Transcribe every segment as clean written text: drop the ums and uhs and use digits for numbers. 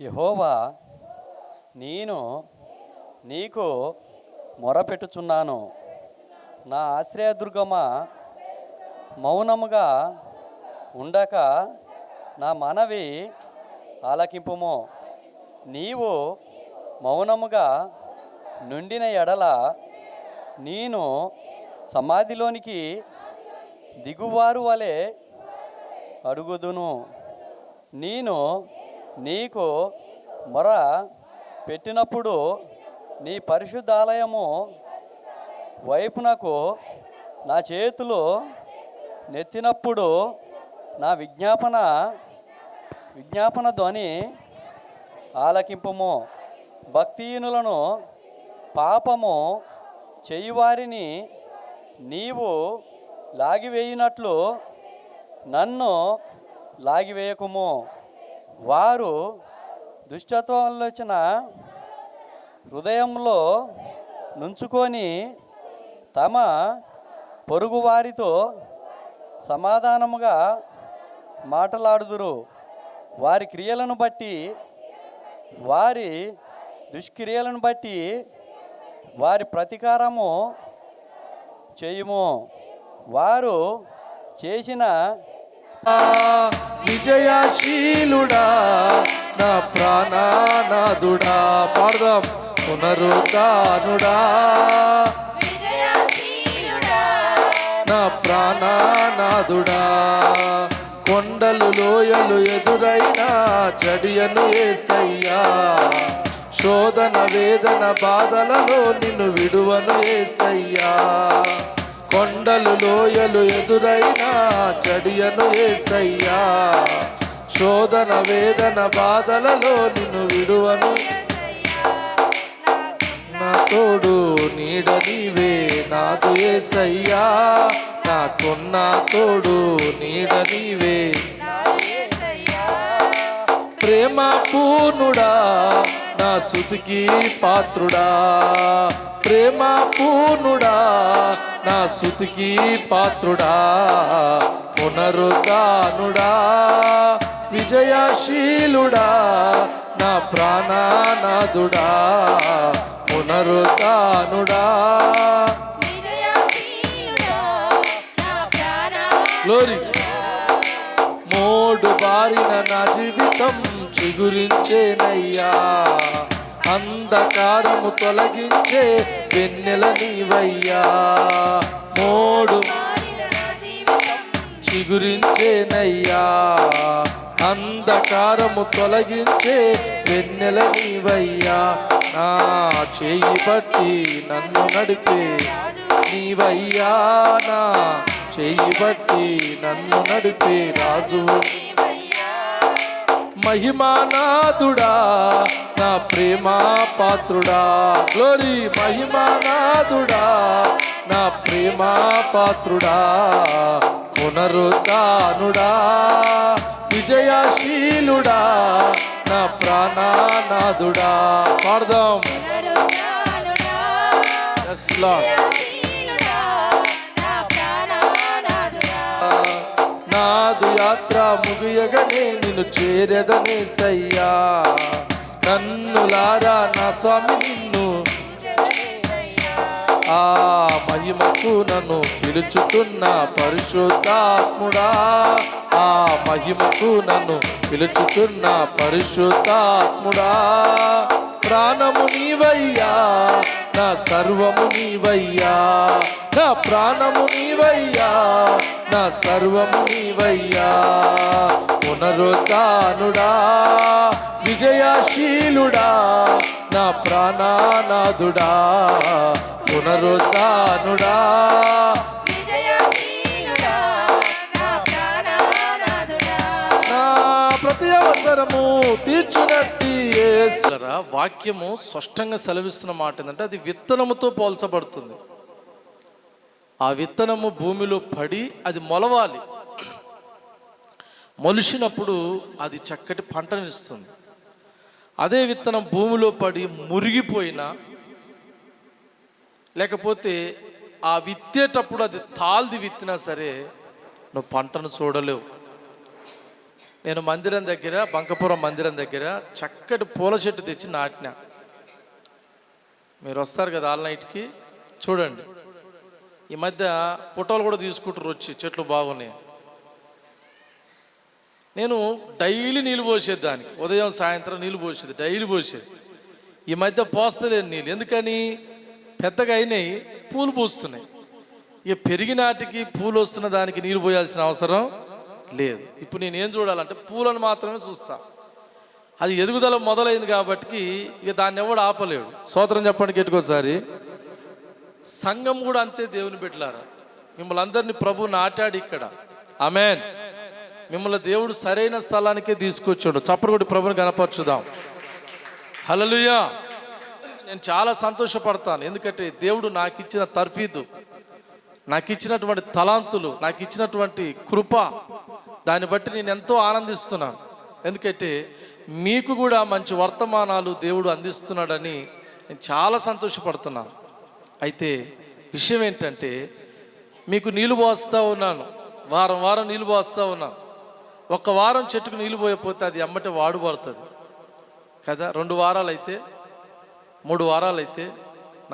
యెహోవా, నేను నీకు మొరపెట్టుచున్నాను. నా ఆశ్రయదుర్గమా, మౌనముగా ఉండక నా మనవి ఆలకింపుము. నీవు మౌనముగా నుండిన ఎడల నేను సమాధిలోనికి దిగువారు వలె అడుగుదును. నేను నీకు మొర పెట్టినప్పుడు నీ పరిశుద్ధాలయము వైపునకు నా చేతులు నెత్తినప్పుడు నా విజ్ఞాపన ధ్వని ఆలకింపుము. భక్తిహీనులను పాపము చేయువారిని నీవు లాగివేయినట్లు నన్ను లాగివేయకుము. వారు దుష్టత్వాలోచన హృదయంలో నుంచుకొని తమ పొరుగువారితో సమాధానముగా మాటలాడుదురు. వారి క్రియలను బట్టి, వారి దుష్క్రియలను బట్టి వారి ప్రతీకారము చేయుము. వారు చేసిన విజయశీలుడా, నా ప్రాణనాథుడా, పాడదాం. పునరుద్ధానుడా, నా ప్రాణనాథుడా, కొండలు లోయలు ఎదురైనా చడియను యేసయ్యా. శోధన వేదన బాధలలో నిన్ను విడువను యేసయ్యా. కొండలు లోయలు ఎదురైనా చడియను యేసయ్యా. శోధన వేదన బాధలలో నిన్ను విడువను. నా తోడు నీడ నీవే నాదు యేసయ్యా. నాకున్న తోడు నీడ నీవే. ప్రేమ పూర్ణుడా, నా స్తుతికి పాత్రుడా. ప్రేమ పూర్ణుడా, నా స్తుతికి పాత్రుడా. పునరుద్ధానుడా, విజయశీలుడా, నా ప్రాణనాథుడా. పునరుద్ధానుడా, గ్లోరీ. మోడు బారిన నా జీవితం చిగురించేనయ్యా. అంధకారము తొలగించే వెన్నెల నీవయ్యా. మోడు చిగురించేనయ్యా. అంధకారము తొలగించే వెన్నెల నీవయ్యా. నా చేయి పట్టి నన్ను నడిపే నీవయ్యా. నా చేయి బట్టి నన్ను నడిపే రాజు. మహిమానాథుడా, నా ప్రేమ పాత్రుడా. గ్లోరీ. మహిమానాథుడా, నా ప్రేమ పాత్రుడా. పునరుద్ధానుడా, విజయశీలుడా, నా ప్రాణనాథుడా. పాడదాం. yes Lord. నాదు యాత్ర ముగియగనే నిన్ను చేరదనేసయ్యా. కన్నులారా నా స్వామి నిన్ను ఆ మహిమకు నన్ను పిలుచుతున్న పరిశుద్ధాత్ముడా. ఆ మహిమకు నన్ను పిలుచుతున్న పరిశుద్ధాత్ముడా, ప్రాణము నీవయ్యా, నా సర్వము నీవయ్యా, నా ప్రాణము నీవయ్యా, నా సర్వము నీవయ్యా. పునరుత్థానుడా, విజయశీలుడా, నా ప్రాణనాథుడా, పునరుత్థానుడా, నా ప్రతి అవసరము తీర్చునట్టి యేసురా. వాక్యము స్పష్టంగా సెలవిస్తున్న మాట ఏంటంటే అది విత్తనముతో పోల్చబడుతుంది. ఆ విత్తనము భూమిలో పడి అది మొలవాలి. మొలిచినప్పుడు అది చక్కటి పంటను ఇస్తుంది. అదే విత్తనం భూమిలో పడి మురిగిపోయినా, లేకపోతే ఆ విత్తేటప్పుడు అది తాల్ది విత్తినా సరే నువ్వు పంటను చూడలేవు. నేను మందిరం దగ్గర, బంకపురం మందిరం దగ్గర చక్కటి పూల చెట్టు తెచ్చి నాటినా. మీరు వస్తారు కదా ఆల్ నైట్కి, చూడండి. ఈ మధ్య ఫోటోలు కూడా తీసుకుంటారు వచ్చి, చెట్లు బాగున్నాయి. నేను డైలీ నీళ్ళు పోసేది దానికి, ఉదయం సాయంత్రం నీళ్ళు పోసేది, డైలీ పోసేది. ఈ మధ్య పోస్తలేను నీళ్ళు. ఎందుకని? పెద్దగా అయినాయి, పూలు పూస్తున్నాయి. ఇక పెరిగినాటికి పూలు వస్తున్న దానికి నీళ్ళు పోయాల్సిన అవసరం లేదు. ఇప్పుడు నేను ఏం చూడాలంటే పూలను మాత్రమే చూస్తా. అది ఎదుగుదల మొదలైంది కాబట్టి ఇక దాన్ని ఎవడు ఆపలేడు. స్తోత్రం చెప్పండి గట్టికోసారి. సంఘం కూడా అంతే. దేవుని బిడ్డలారా, మిమ్మల్ని అందరినీ ప్రభు నాటాడు ఇక్కడ. ఆమేన్. మిమ్మల్ని దేవుడు సరైన స్థలానికే తీసుకొచ్చాడు. చప్పటి కొట్టి ప్రభుని కనపరచుదాం. హల్లెలూయా. నేను చాలా సంతోషపడతాను. ఎందుకంటే దేవుడు నాకు ఇచ్చిన తర్ఫీదు, నాకు ఇచ్చినటువంటి తలాంతులు, నాకు ఇచ్చినటువంటి కృప, దాన్ని బట్టి నేను ఎంతో ఆనందిస్తున్నాను. ఎందుకంటే మీకు కూడా మంచి వర్తమానాలు దేవుడు అందిస్తున్నాడని నేను చాలా సంతోషపడుతున్నాను. అయితే విషయం ఏంటంటే, మీకు నీళ్ళు పోస్తూ ఉన్నాను, వారం వారం నీళ్ళు పోస్తూ ఉన్నాను. ఒక వారం చెట్టుకు నీళ్ళు పోయకపోతే అది అమ్మటే వాడు పడుతుంది కదా. 2 వారాలు అయితే, 3 వారాలు అయితే,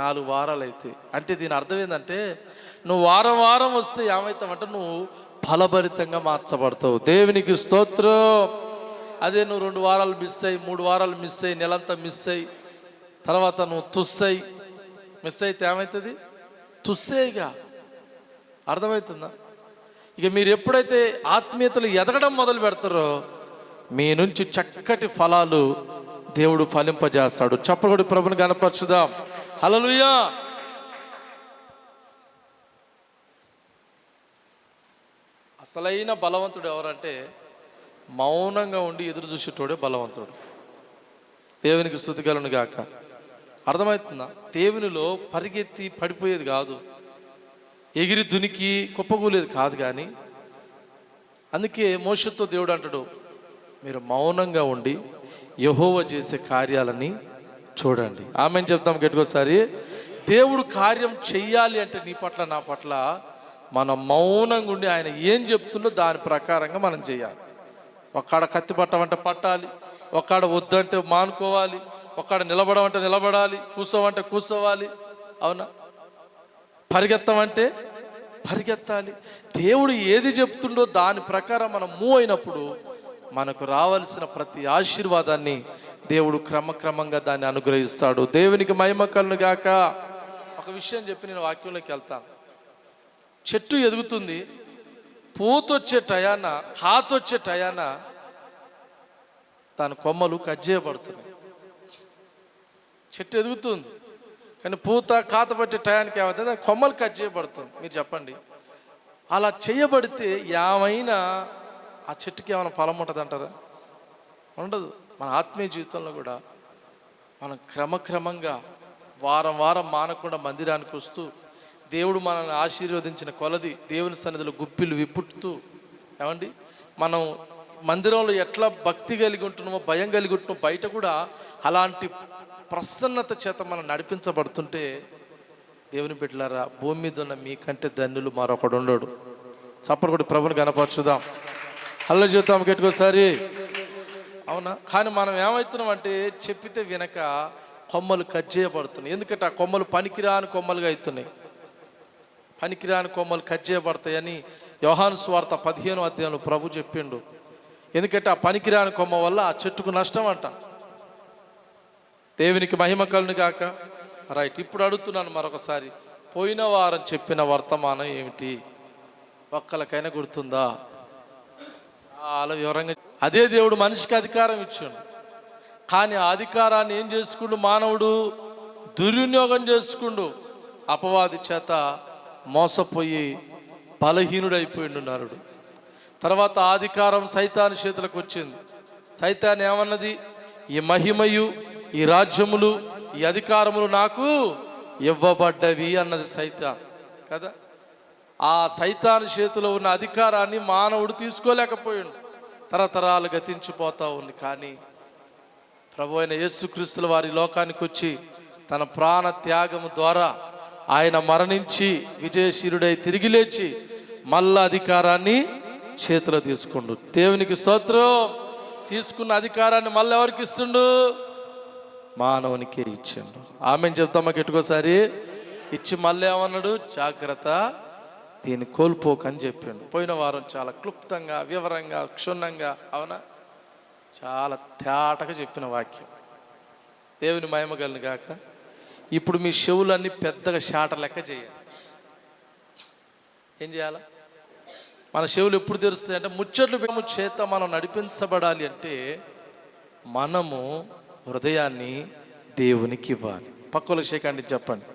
4 వారాలు అయితే, అంటే దీని అర్థం ఏంటంటే నువ్వు వారం వారం వస్తే ఏమవుతావంటే నువ్వు ఫలభరితంగా మార్చబడతావు. దేవునికి స్తోత్రం. అదే నువ్వు 2 వారాలు మిస్ అయ్యి, 3 వారాలు మిస్ అయ్యి, నెలంతా మిస్ అయ్యి, తర్వాత నువ్వు తుస్సై మిస్ అయితే ఏమవుతుంది? తుస్సేగా. అర్థమవుతుందా? ఇక మీరు ఎప్పుడైతే ఆత్మీయతలు ఎదగడం మొదలు పెడతారో మీ నుంచి చక్కటి ఫలాలు దేవుడు ఫలింపజేస్తాడు. చప్పటి ప్రభుని కనపరచుదాం. హల్లెలూయా. అసలైన బలవంతుడు ఎవరంటే మౌనంగా ఉండి ఎదురు చూసేటోడే బలవంతుడు. దేవునికి స్తుతి కలుగును గాక. అర్థమవుతుందా? దేవునిలో పరిగెత్తి పడిపోయేది కాదు, ఎగిరి దునికి కుప్పగూలేది కాదు. కానీ అందుకే మోషేతో దేవుడు అంటాడు, మీరు మౌనంగా ఉండి యెహోవా చేసే కార్యాలని చూడండి. ఆమేన్ చెప్తాం గట్టికోసారి. దేవుడు కార్యం చెయ్యాలి అంటే నీ పట్ల, నా పట్ల మనం మౌనంగా ఉండి ఆయన ఏం చెప్తుందో దాని ప్రకారంగా మనం చేయాలి. ఒక్కడ కత్తి పట్టమంటే పట్టాలి, ఒక్కడ వద్దంటే మానుకోవాలి, ఒక్కడ నిలబడమంటే నిలబడాలి, కూర్చోమంటే కూర్చోవాలి. అవునా? పరిగెత్తమంటే పరిగెత్తాలి. దేవుడు ఏది చెప్తుండో దాని ప్రకారం మనం మూవ్ అయినప్పుడు మనకు రావాల్సిన ప్రతి ఆశీర్వాదాన్ని దేవుడు క్రమక్రమంగా దాన్ని అనుగ్రహిస్తాడు. దేవునికి మహిమ కలుగును గాక. ఒక విషయం చెప్పి నేను వాక్యంలోకి వెళ్తాను. చెట్టు ఎదుగుతుంది, పూతొచ్చే టయాన, కాతొచ్చే టయాన దాని కొమ్మలు కట్ చేయబడుతున్నాయి. చెట్టు ఎదుగుతుంది కానీ పూత కాత పట్టే టయానికి ఏమవుతుంది? దాని కొమ్మలు కట్ చేయబడుతుంది. మీరు చెప్పండి, అలా చేయబడితే ఏమైనా ఆ చెట్టుకి ఏమైనా ఫలం ఉంటుంది అంటారా? ఉండదు. మన ఆత్మీయ జీవితంలో కూడా మనం క్రమక్రమంగా వారం వారం మానకుండా మందిరానికి వస్తూ దేవుడు మనల్ని ఆశీర్వదించిన కొలది దేవుని సన్నిధిలో గుప్పిలు విప్పుతూ, ఏమండి మనం మందిరంలో ఎట్లా భక్తి కలిగి ఉంటున్నామో, భయం కలిగి ఉంటున్నామో, బయట కూడా అలాంటి ప్రసన్నత చేత మనం నడిపించబడుతుంటే దేవుని బిడ్డలారా, భూమి మీద ఉన్న మీకంటే ధన్యులు మరొకడు ఉండడు. చప్పటి ప్రభుని కనపరచుదాం. హల్ల చూద్దాం గట్టికోసారి. అవునా? కానీ మనం ఏమవుతున్నాం అంటే చెప్పితే వినక కొమ్మలు కట్ చేయబడుతున్నాయి. ఎందుకంటే ఆ కొమ్మలు పనికిరాని కొమ్మలుగా అవుతున్నాయి. పనికిరాని కొమ్మలు కట్ చేయబడతాయని యోహాను సువార్త 15వ అధ్యాయంలో ప్రభు చెప్పిండు. ఎందుకంటే ఆ పనికిరాని కొమ్మ వల్ల ఆ చెట్టుకు నష్టం అంట. దేవునికి మహిమ కలుగును గాక. రైట్, ఇప్పుడు అడుగుతున్నాను మరొకసారి, పోయిన వారం చెప్పిన వర్తమానం ఏమిటి? ఒక్కలకైనా గుర్తుందా? చాలా వివరంగా. అదే దేవుడు మనిషికి అధికారం ఇచ్చాడు, కానీ ఆ అధికారాన్ని ఏం చేసుకుంటూ మానవుడు దుర్వినియోగం చేసుకుంటూ అపవాది చేత మోసపోయి బలహీనుడైపోయిండు నరుడు. తర్వాత ఆ అధికారం సైతాను చేతులకు వచ్చింది. సైతాన్ ఏమన్నది? ఈ మహిమయు, ఈ రాజ్యములు, ఈ అధికారములు నాకు ఇవ్వబడ్డవి అన్నది సైతాన్ కదా. ఆ సైతాను చేతిలో ఉన్న అధికారాన్ని మానవుడు తీసుకోలేకపోయాడు. తరతరాలు గతించిపోతా ఉంది. కానీ ప్రభు అయిన యేసుక్రీస్తుల వారి లోకానికి వచ్చి తన ప్రాణ త్యాగము ద్వారా ఆయన మరణించి విజయశీలుడై తిరిగి లేచి మళ్ళా అధికారాన్ని చేతిలో తీసుకుండు. దేవునికి స్తోత్రం. తీసుకున్న అధికారాన్ని మళ్ళీ ఎవరికి ఇస్తుండు? మానవునికే ఇచ్చిండు. ఆమెను చెప్తామా గట్టుకోసారి? ఇచ్చి మళ్ళీ ఏమన్నాడు? జాగ్రత్త, దీన్ని కోల్పోకని చెప్పిండు. పోయిన వారం చాలా క్లుప్తంగా, వివరంగా, క్షుణ్ణంగా, అవునా, చాలా తేటగా చెప్పిన వాక్యం. దేవుని మహిమ కలుగును గాక. ఇప్పుడు మీ చెవులన్నీ పెద్దగా షాట లెక్క చేయాలి. ఏం చేయాలా? మన చెవులు ఎప్పుడు తెరుస్తాయి అంటే, ముచ్చట్లు చేత మనం నడిపించబడాలి అంటే మనము హృదయాన్ని దేవునికి ఇవ్వాలి. పక్కలకు షేకండి, చెప్పండి.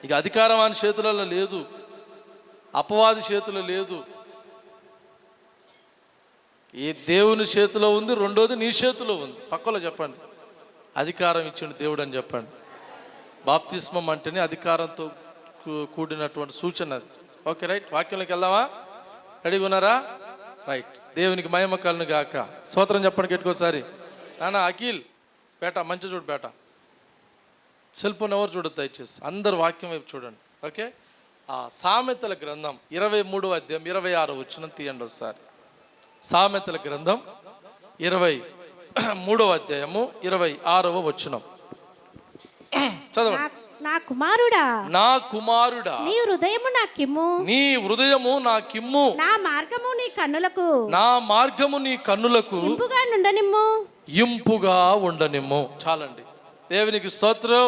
ఇక అధికారం ఆయన చేతులలో లేదు, అపవాది చేతిలో లేదు. ఈ దేవుని చేతిలో ఉంది, రెండోది నీ చేతిలో ఉంది. పక్కలో చెప్పండి, అధికారం ఇచ్చిండు దేవుడు అని చెప్పండి. బాప్తిస్మం అంటేనే అధికారంతో కూడినటువంటి సూచన అది. Okay, right. వాక్యంలోకి వెళ్దామా? రెడీగా ఉన్నారా? రైట్. దేవునికి మహిమ కలుగును గాక. స్తోత్రం చెప్పండి గట్టికోసారి. నాన్న అఖిల్ బేట, మంచి చూడు బేట. సెల్ ఫోన్ ఎవరు చూడొద్దు దయచేసి, అందరు వాక్యం వైపు చూడండి. ఓకే. ఆ సామెతల గ్రంథం 23వ అధ్యాయం 26వ వచనం తీయండి ఒకసారి. సామెతల గ్రంథం 23వ అధ్యాయము 26వ వచనం చదవండి. నా కుమారుడా, నా కుమారుడా, నీ హృదయము నాకిమ్ము, నీ హృదయము నాకిమ్ము, నా మార్గము నీ కన్నులకు, నా మార్గము నీ కన్నులకు ఇంపుగా నుండనిమ్ము, ఇంపుగా ఉండనిమ్ము. చాలండి. దేవునికి స్తోత్రం.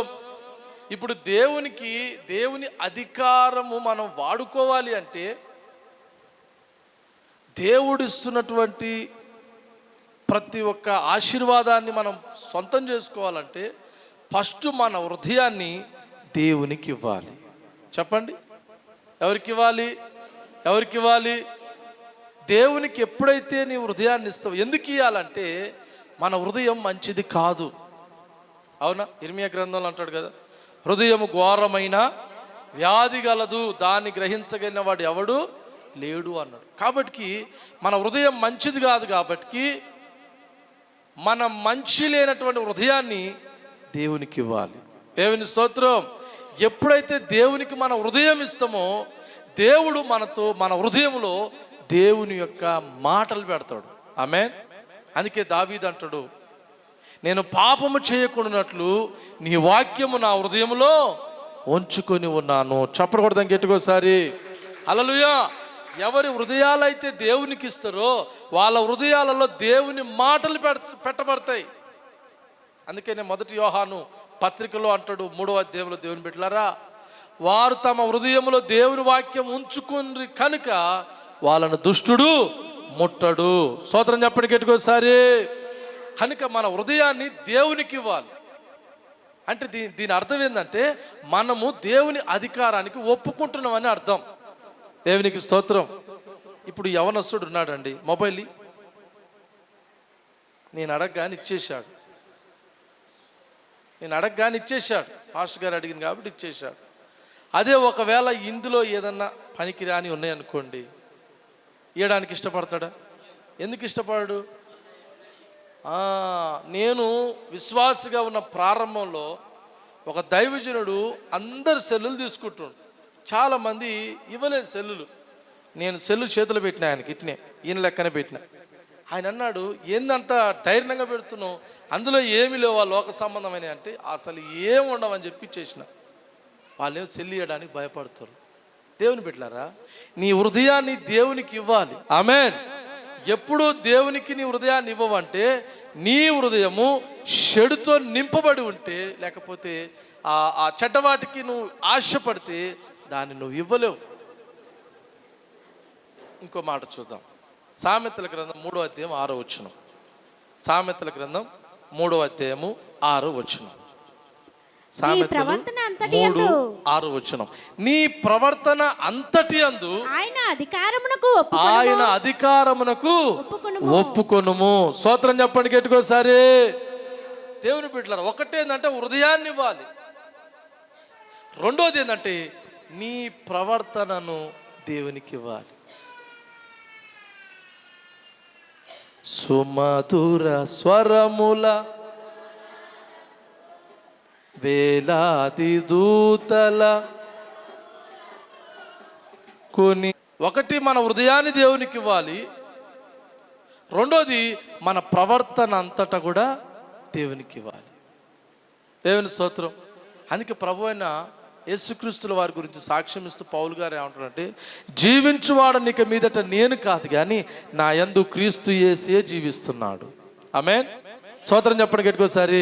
ఇప్పుడు దేవుని అధికారము మనం వాడుకోవాలి అంటే, దేవుడు ఇస్తున్నటువంటి ప్రతి ఒక్క ఆశీర్వాదాన్ని మనం సొంతం చేసుకోవాలంటే ఫస్ట్ మన హృదయాన్ని దేవునికి ఇవ్వాలి. చెప్పండి, ఎవరికి ఇవ్వాలి? ఎవరికి ఇవ్వాలి? దేవునికి. ఎప్పుడైతే నీ హృదయాన్ని ఇస్తావు, ఎందుకు ఇవ్వాలంటే మన హృదయం మంచిది కాదు, అవునా? ఇర్మియా గ్రంథంలో అంటాడు కదా, హృదయము ఘోరమైన వ్యాధి గలదు, దాన్ని గ్రహించగలిగిన వాడు ఎవడు లేడు అన్నాడు. కాబట్టి మన హృదయం మంచిది కాదు. కాబట్టి మన మంచి లేనటువంటి హృదయాన్ని దేవునికి ఇవ్వాలి. దేవుని స్తోత్రం. ఎప్పుడైతే దేవునికి మన హృదయం ఇస్తామో, దేవుడు మనతో మన హృదయంలో దేవుని యొక్క మాటలు పెడతాడు. ఆమేన్. అందుకే దావీదు అంటాడు, నేను పాపము చేయకుండానట్లు నీ వాక్యము నా హృదయంలో ఉంచుకొని ఉన్నాను. చెప్పకూడదని గట్టికోసారి హల్లెలూయా. ఎవరి హృదయాలైతే దేవునికి ఇస్తారో వాళ్ళ హృదయాలలో దేవుని మాటలు పెట్టబడతాయి. అందుకనే మొదటి యోహాను పత్రికలో అంటాడు, 3వ అధ్యాయంలో, దేవుని బిడ్డలారా, వారు తమ హృదయంలో దేవుని వాక్యం ఉంచుకుని కనుక వాళ్ళను దుష్టుడు ముట్టడు. స్తోత్రం చెప్పండి గట్టికోసారి. కనుక మన హృదయాన్ని దేవునికి ఇవ్వాలి. అంటే దీని అర్థం ఏంటంటే మనము దేవుని అధికారానికి ఒప్పుకుంటున్నామని అర్థం. దేవునికి స్తోత్రం. ఇప్పుడు యవనస్తుడు ఉన్నాడండి, మొబైల్ నేను అడగగానే ఇచ్చేశాడు. పాస్టర్ గారు అడిగింది కాబట్టి ఇచ్చేశాడు. అదే ఒకవేళ ఇందులో ఏదన్నా పనికిరాని ఉన్నాయనుకోండి, ఇవ్వడానికి ఇష్టపడతాడా? ఎందుకు ఇష్టపడడు? నేను విశ్వాసిగా ఉన్న ప్రారంభంలో ఒక దైవజనుడు అందరు సెల్లులు తీసుకుంటుండు. చాలామంది ఇవ్వలేదు సెల్లులు. నేను సెల్లు చేతులు పెట్టిన ఆయనకి, ఇట్నే ఈయన లెక్కనే పెట్టిన. ఆయన అన్నాడు, ఏందంత ధైర్యంగా పెడుతున్నావు, అందులో ఏమి లేవా లోక సంబంధమైన అంటే, అసలు ఏమి ఉండవని చెప్పి చేసిన. వాళ్ళేమో సెల్లు ఇవ్వడానికి భయపడతారు. దేవుని బిడ్డలారా, నీ హృదయాన్ని దేవునికి ఇవ్వాలి. ఆమేన్. ఎప్పుడు దేవునికి నీ హృదయాన్ని ఇవ్వవంటే నీ హృదయము చెడుతో నింపబడి ఉంటే, లేకపోతే ఆ చెడ్డవాటికి నువ్వు ఆశపడితే దాన్ని నువ్వు ఇవ్వలేవు. ఇంకో మాట చూద్దాం. సామెతల గ్రంథం 3వ అధ్యాయం 6వ వచనం. సామెతల గ్రంథం 3వ అధ్యాయము 6వ వచనం. సామెతలు 3:6 వచనం. నీ ప్రవర్తన అంతటి యందు ఆయన అధికారమునకు ఒప్పుకొనుము. స్తోత్రం చెప్పండి గట్టికోసారి. దేవుని బిడ్డలారా, ఒకటేందంటే హృదయాన్ని ఇవ్వాలి. రెండోది ఏంటంటే నీ ప్రవర్తనను దేవునికి ఇవ్వాలి. సుమధుర స్వరముల వేలాది దూతల కొన్ని. ఒకటి మన హృదయాన్ని దేవునికి ఇవ్వాలి. రెండోది మన ప్రవర్తన అంతటా కూడా దేవునికి ఇవ్వాలి. దేవుని స్తోత్రం. అందుకే ప్రభు అయిన యేసుక్రీస్తుల వారి గురించి సాక్ష్యం ఇస్తూ పౌలు గారు ఏమంటారంటే, జీవించువాడని ఇక మీదట నేను కాదు కానీ నా యందు క్రీస్తు యేసే జీవిస్తున్నాడు. ఆమేన్. స్తోత్రం చెప్పండి గట్టికోసారి.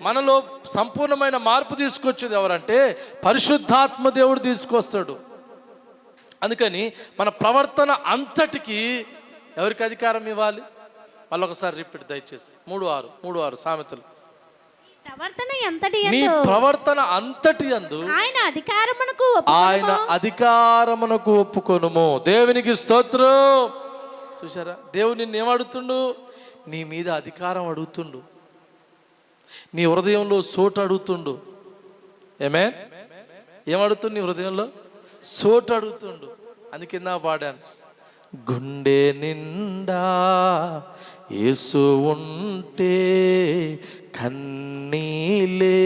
మనలో సంపూర్ణమైన మార్పు తీసుకొచ్చేది ఎవరంటే పరిశుద్ధాత్మ దేవుడు తీసుకొస్తాడు. అందుకని మన ప్రవర్తన అంతటికి ఎవరికి అధికారం ఇవ్వాలి? మళ్ళీ ఒకసారి రిపీట్ దయచేసి. 3:6 సామెతలు. నీ ప్రవర్తన అంతటి యందు ఆయన అధికారమునకు ఒప్పుకొనుము. దేవునికి స్తోత్రం. చూసారా, దేవుడు నిన్ను ఏమడుగుతుండు? నీ మీద అధికారం అడుగుతుండు. నీ హృదయంలో చోటు అడుగుతుండు. ఏమడుగుతుండు? నీ హృదయంలో చోటు అడుగుతుండు. అందుకే నా పాడాను, గుండె నిండా యేసు ఉంటే కన్నీలే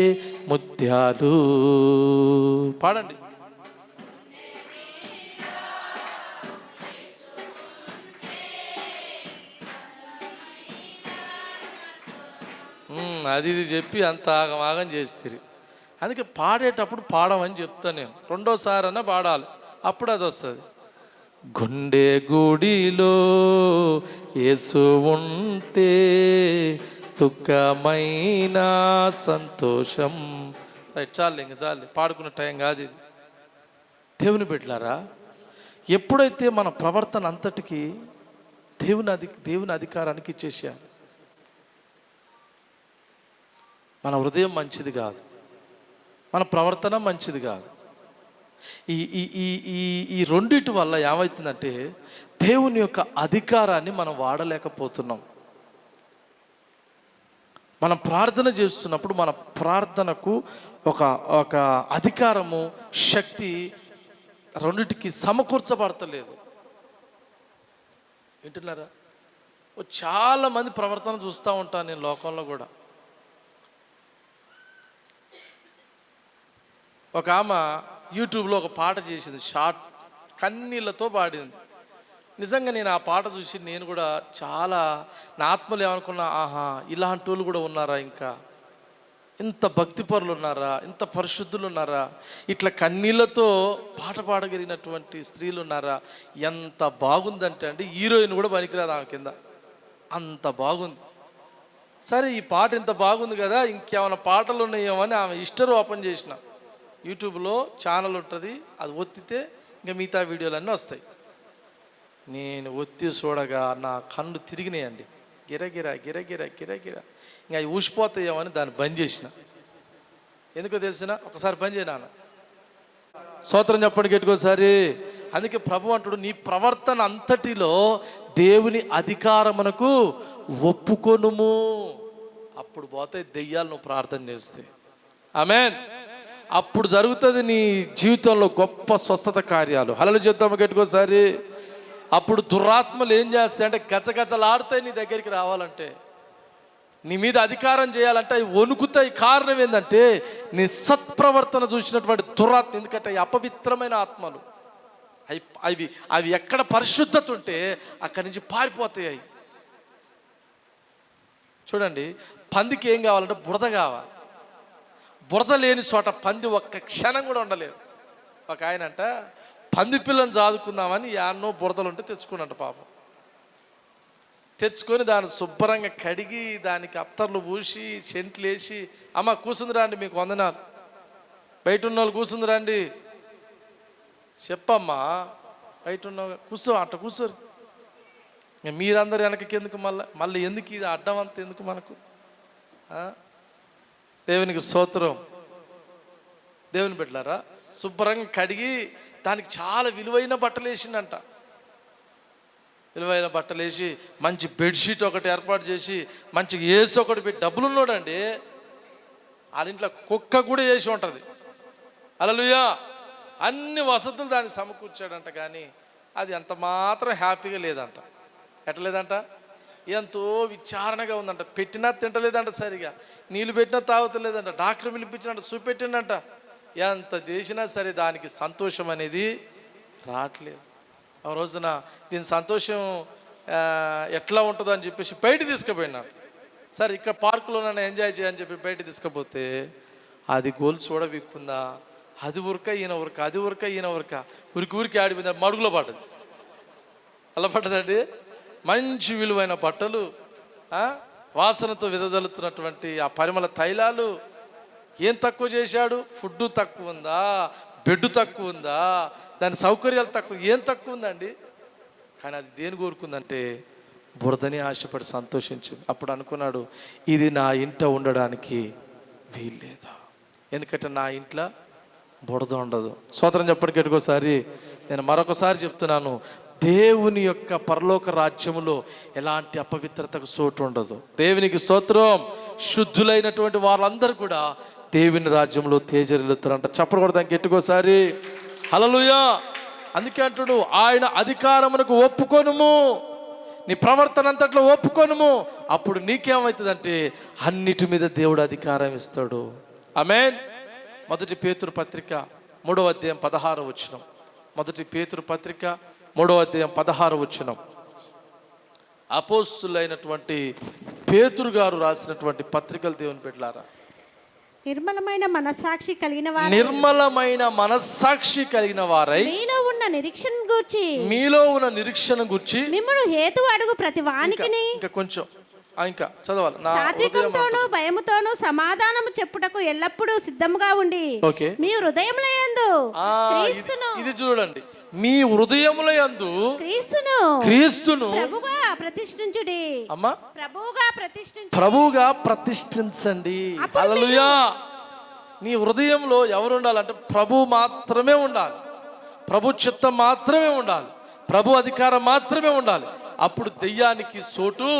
ముత్యాలు. పాడండి. అది ఇది చెప్పి అంత ఆగమాగం చేస్తారు. అందుకే పాడేటప్పుడు పాడమని చెప్తాను నేను. రెండోసారి అన్నా పాడాలి, అప్పుడు అది వస్తుంది. గుండె గుడిలో యేసు ఉంటే దుఃఖమైన సంతోషం. చాలు, ఇంక చాలు, పాడుకున్న టైం కాదు ఇది. దేవుని బిడ్డలారా, ఎప్పుడైతే మన ప్రవర్తన అంతటికి దేవుని అధికారానికి ఇచ్చేసాను, మన హృదయం మంచిది కాదు, మన ప్రవర్తన మంచిది కాదు. ఈ ఈ ఈ ఈ రెండిటి వల్ల ఏమవుతుందంటే దేవుని యొక్క అధికారాన్ని మనం వాడలేకపోతున్నాం. మనం ప్రార్థన చేస్తున్నప్పుడు మన ప్రార్థనకు ఒక అధికారము, శక్తి రెండిటికి సమకూర్చబడతలేదు. వింటున్నారా? చాలా మంది ప్రవర్తన చూస్తూ ఉంటాను నేను లోకంలో కూడా. ఒక ఆమె యూట్యూబ్లో ఒక పాట చేసింది, షార్ట్, కన్నీళ్ళతో పాడింది. నిజంగా నేను ఆ పాట చూసి నేను కూడా చాలా నా ఆత్మలో ఏమనుకున్నా, ఆహా, ఇలాంటి వాళ్ళు కూడా ఉన్నారా, ఇంకా ఇంత భక్తిపరులు ఉన్నారా, ఇంత పరిశుద్ధులు ఉన్నారా, ఇట్లా కన్నీళ్ళతో పాట పాడగలిగినటువంటి స్త్రీలు ఉన్నారా. ఎంత బాగుందంటే అండి, హీరోయిన్ కూడా పనికిరాదు ఆమె కింద, అంత బాగుంది. సరే, ఈ పాట ఇంత బాగుంది కదా, ఇంకేమైనా పాటలు ఉన్నాయేమో అని ఆమె హిస్టరీ ఓపెన్ చేసిన. యూట్యూబ్లో ఛానల్ ఉంటుంది, అది ఒత్తితే ఇంకా మిగతా వీడియోలన్నీ వస్తాయి. నేను ఒత్తి చూడగా నా కళ్ళు తిరిగినాయండి, గిరగిరా గిరగిరా గిరగిరా. ఇంకా అవి ఊసిపోతాయేమని దాన్ని బంద్ చేసిన. ఎందుకో తెలిసిన, ఒకసారి బంద్ చేయనా. స్తోత్రం చెప్పండి గట్టికోసారి. అందుకే ప్రభు అంటాడు, నీ ప్రవర్తన అంతటిలో దేవుని అధికారమునకు ఒప్పుకొనుము. అప్పుడు పోతాయి దెయ్యాలు నువ్వు ప్రార్థన చేస్తే. ఆమేన్. అప్పుడు జరుగుతుంది నీ జీవితంలో గొప్ప స్వస్థత కార్యాలు. హల్లెలూయా చెప్తాము గట్టికోసారి. అప్పుడు దురాత్మలు ఏం చేస్తాయంటే గజగజలాడుతాయి నీ దగ్గరికి రావాలంటే, నీ మీద అధికారం చేయాలంటే అవి వణుకుతాయి. కారణం ఏంటంటే నీ సత్ప్రవర్తన చూసినటువంటి దురాత్మ. ఎందుకంటే అవి అపవిత్రమైన ఆత్మలు. అవి ఎక్కడ పరిశుద్ధత ఉంటే అక్కడి నుంచి పారిపోతాయి. చూడండి, పందికి ఏం కావాలంటే బురద కావాలి. బురద లేని చోట పంది ఒక్క క్షణం కూడా ఉండలేదు. ఒక ఆయన అంట పంది పిల్లని చాదుకుందామని యాన్నో బురదలు ఉంటే తెచ్చుకున్నంట. పాపం తెచ్చుకొని దాన్ని శుభ్రంగా కడిగి దానికి అత్తర్లు పూసి సెంట్లు వేసి, అమ్మ కూర్చుంది రండి, మీకు వందనాలు, బయట ఉన్న వాళ్ళు కూర్చుంది రండి, చెప్పమ్మా బయట ఉన్న కూర్చో, అట్ట కూర్చోరు. మీరందరూ వెనకకి ఎందుకు, మళ్ళీ ఎందుకు ఇది అడ్డం అంత ఎందుకు మనకు? దేవునికి స్తోత్రం. దేవుని బిడ్డలారా, శుభ్రంగా కడిగి దానికి చాలా విలువైన బట్టలు వేసిండంట. విలువైన బట్టలు వేసి మంచి బెడ్షీట్ ఒకటి ఏర్పాటు చేసి మంచి ఏసి ఒకటి పెట్టి, డబ్బులు ఉన్నాడండి, వాళ్ళ ఇంట్లో కుక్క కూడా వేసి ఉంటుంది. హల్లెలూయా. అన్ని వసతులు దాన్ని సమకూర్చాడంట. కానీ అది ఎంత మాత్రం హ్యాపీగా లేదంట. ఎట్టలేదంట, ఎంతో విచారణగా ఉందంట. పెట్టినా తింటలేదంట, సరిగా నీళ్ళు పెట్టినా తాగుతలేదంట, డాక్టర్ పిలిపించినట్టు చూపెట్టిండంట. ఎంత చేసినా సరే దానికి సంతోషం అనేది రావట్లేదు. ఆ రోజున దీని సంతోషం ఎట్లా ఉంటుందో అని చెప్పేసి బయట తీసుకుపోయినాడు. సరే ఇక్కడ పార్కులో నన్ను ఎంజాయ్ చేయని చెప్పి బయట తీసుకుపోతే అది గోల్ చూడబిక్కుందా, అది ఉరక ఈయన ఉరక, అది ఉరక ఈయన ఉరక, ఉరికి ఆడిపోయింది, మడుగులో పడ్డది. అలా పడ్డదండి. మంచి విలువైన బట్టలు, వాసనతో విదజల్లుతున్నటువంటి ఆ పరిమళ తైలాలు. ఏం తక్కువ చేశాడు? ఫుడ్ తక్కువ ఉందా, బెడ్ తక్కువ ఉందా, దాని సౌకర్యాలు తక్కువ, ఏం తక్కువ ఉందండి? కానీ అది దేని కోరుకుందంటే బురదని ఆశపడి సంతోషించింది. అప్పుడు అనుకున్నాడు, ఇది నా ఇంట ఉండడానికి వీల్లేదు, ఎందుకంటే నా ఇంట్లో బురద ఉండదు. స్తోత్రం చెప్పండి గట్టికోసారి. నేను మరొకసారి చెప్తున్నాను, దేవుని యొక్క పరలోక రాజ్యములో ఎలాంటి అపవిత్రతకు చోటు ఉండదు. దేవునికి స్తోత్రం. శుద్ధులైనటువంటి వాళ్ళందరూ కూడా దేవుని రాజ్యంలో తేజరిల్లుతారంట. చెప్పరు కూడా దానికి గట్టికోసారి. హల్లెలూయా. అందుకే అంటుడు, ఆయన అధికారమునకు ఒప్పుకొనుము, నీ ప్రవర్తన అంతట్లో ఒప్పుకొనుము, అప్పుడు నీకేమవుతుందంటే అన్నిటి మీద దేవుడు అధికారం ఇస్తాడు. ఆమేన్. మొదటి పేతురు పత్రిక 3వ అధ్యాయం 16వ వచనం. మొదటి పేతురు పత్రిక 3వ అధ్యాయం 16వ వచనం. అపోస్తులైనటువంటి పేతురు గారు రాసినటువంటి పత్రికలు దేవుని బిడ్డలారా. నిర్మలమైన మనస్సాక్షి కలిగిన వారై, నిర్మలమైన మనస్సాక్షి కలిగిన వారై, మీలో ఉన్న నిరీక్షణ గూర్చి మిమ్మును హేతు అడుగు ప్రతి వానికిని ఇంకా కొంచెం ఇంకా చదవాలి. సాత్వికంతోను భయముతోను సమాధానము చెప్పుటకు ఎల్లప్పుడూ సిద్ధముగా ఉండి, మీ హృదయములయందు ఇది చూడండి, మీ హృదయములయందు క్రీస్తును ప్రతిష్ఠించుడి. అమ్మా, ప్రభువుగా ప్రతిష్ఠించండి. హల్లెలూయా. నీ హృదయంలో ఎవరు ఉండాలంటే ప్రభు మాత్రమే ఉండాలి, ప్రభు చిత్తం మాత్రమే ఉండాలి, ప్రభు అధికారం మాత్రమే ఉండాలి. అప్పుడు దెయ్యానికి సోటు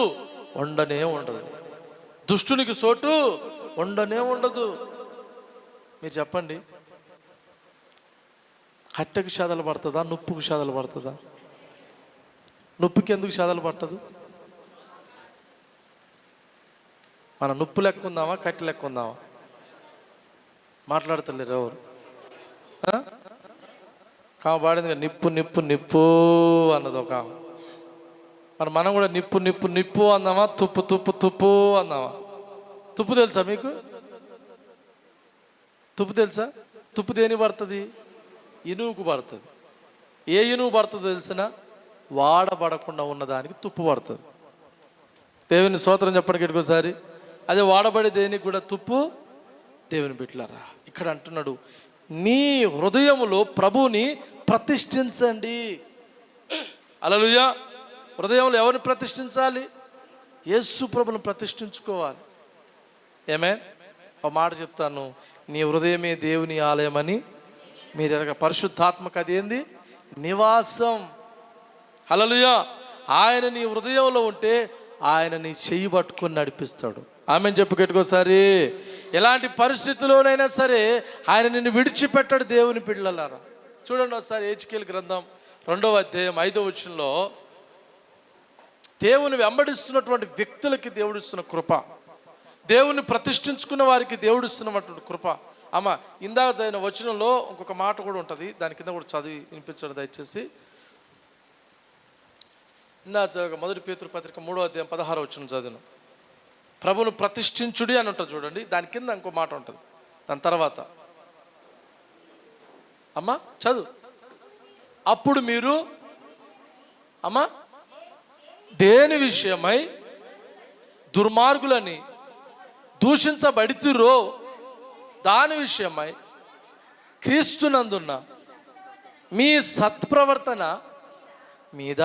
ఉండనే ఉండదు, దుష్టునికి సోటు ఉండనే ఉండదు. మీరు చెప్పండి, కట్టెకు షాదలు పడుతుందా, నొప్పుకు షాదలు పడుతుందా? నొప్పికి ఎందుకు షాదలు పట్టదు? మన నొప్పు లెక్క ఉందామా, కట్టె లెక్క ఉందామా? మాట్లాడతలేరు ఎవరు. కాబడింది నిప్పు నిప్పు నిప్పు అన్నది ఒక. మనం కూడా నిప్పు నిప్పు నిప్పు అందామా, తుప్పు తుప్పు తుప్పు అందామా? తుప్పు తెలుసా మీకు? తుప్పు తెలుసా? తుప్పు దేని పడుతుంది? ఇనువుకు పడుతుంది. ఏ ఇనువు పడుతుందో తెలిసిన? వాడబడకుండా ఉన్నదానికి తుప్పు పడుతుంది. దేవుని స్తోత్రం చెప్పడానికి ఒకసారి. అదే వాడబడే దేనికి కూడా తుప్పు. దేవుని బిడ్డలారా, ఇక్కడ అంటున్నాడు, నీ హృదయములో ప్రభువుని ప్రతిష్ఠించండి. హల్లెలూయా. హృదయంలో ఎవరిని ప్రతిష్ఠించాలి? యేసు ప్రభుని ప్రతిష్ఠించుకోవాలి. ఏమే ఒక మాట చెప్తాను, నీ హృదయమే దేవుని ఆలయం అని మీరు ఎరగ. పరిశుద్ధాత్మక అదేంది? నివాసం. హల్లెలూయా. ఆయన నీ హృదయంలో ఉంటే ఆయన నీ చెయ్యి పట్టుకొని నడిపిస్తాడు. ఆమెను చెప్పు గట్టికోసారి. ఎలాంటి పరిస్థితుల్లోనైనా సరే ఆయన నిన్ను విడిచిపెట్టాడు. దేవుని పిల్లలారా చూడండి ఒకసారి హెచ్కేలు గ్రంథం 2వ అధ్యాయం 5వ వచనంలో దేవుని వెంబడిస్తున్నటువంటి వ్యక్తులకి దేవుడిస్తున్న కృప, దేవుని ప్రతిష్ఠించుకున్న వారికి దేవుడిస్తున్నటువంటి కృప. అమ్మ, ఇందాక చదివిన వచనంలో ఇంకొక మాట కూడా ఉంటుంది, దాని కింద కూడా చదివి వినిపించండి దయచేసి. ఇందాక మొదటి పేతురు పత్రిక 3వ అధ్యాయం 16వ వచనం చదివిన, ప్రభువును ప్రతిష్ఠించుడి అని ఉంటుంది చూడండి, దాని కింద ఇంకో మాట ఉంటుంది. దాని తర్వాత అమ్మా చదువు. అప్పుడు మీరు అమ్మా దేని విషయమై దుర్మార్గులని దూషించబడితురో దాని విషయమై క్రీస్తునందున్న మీ సత్ప్రవర్తన మీద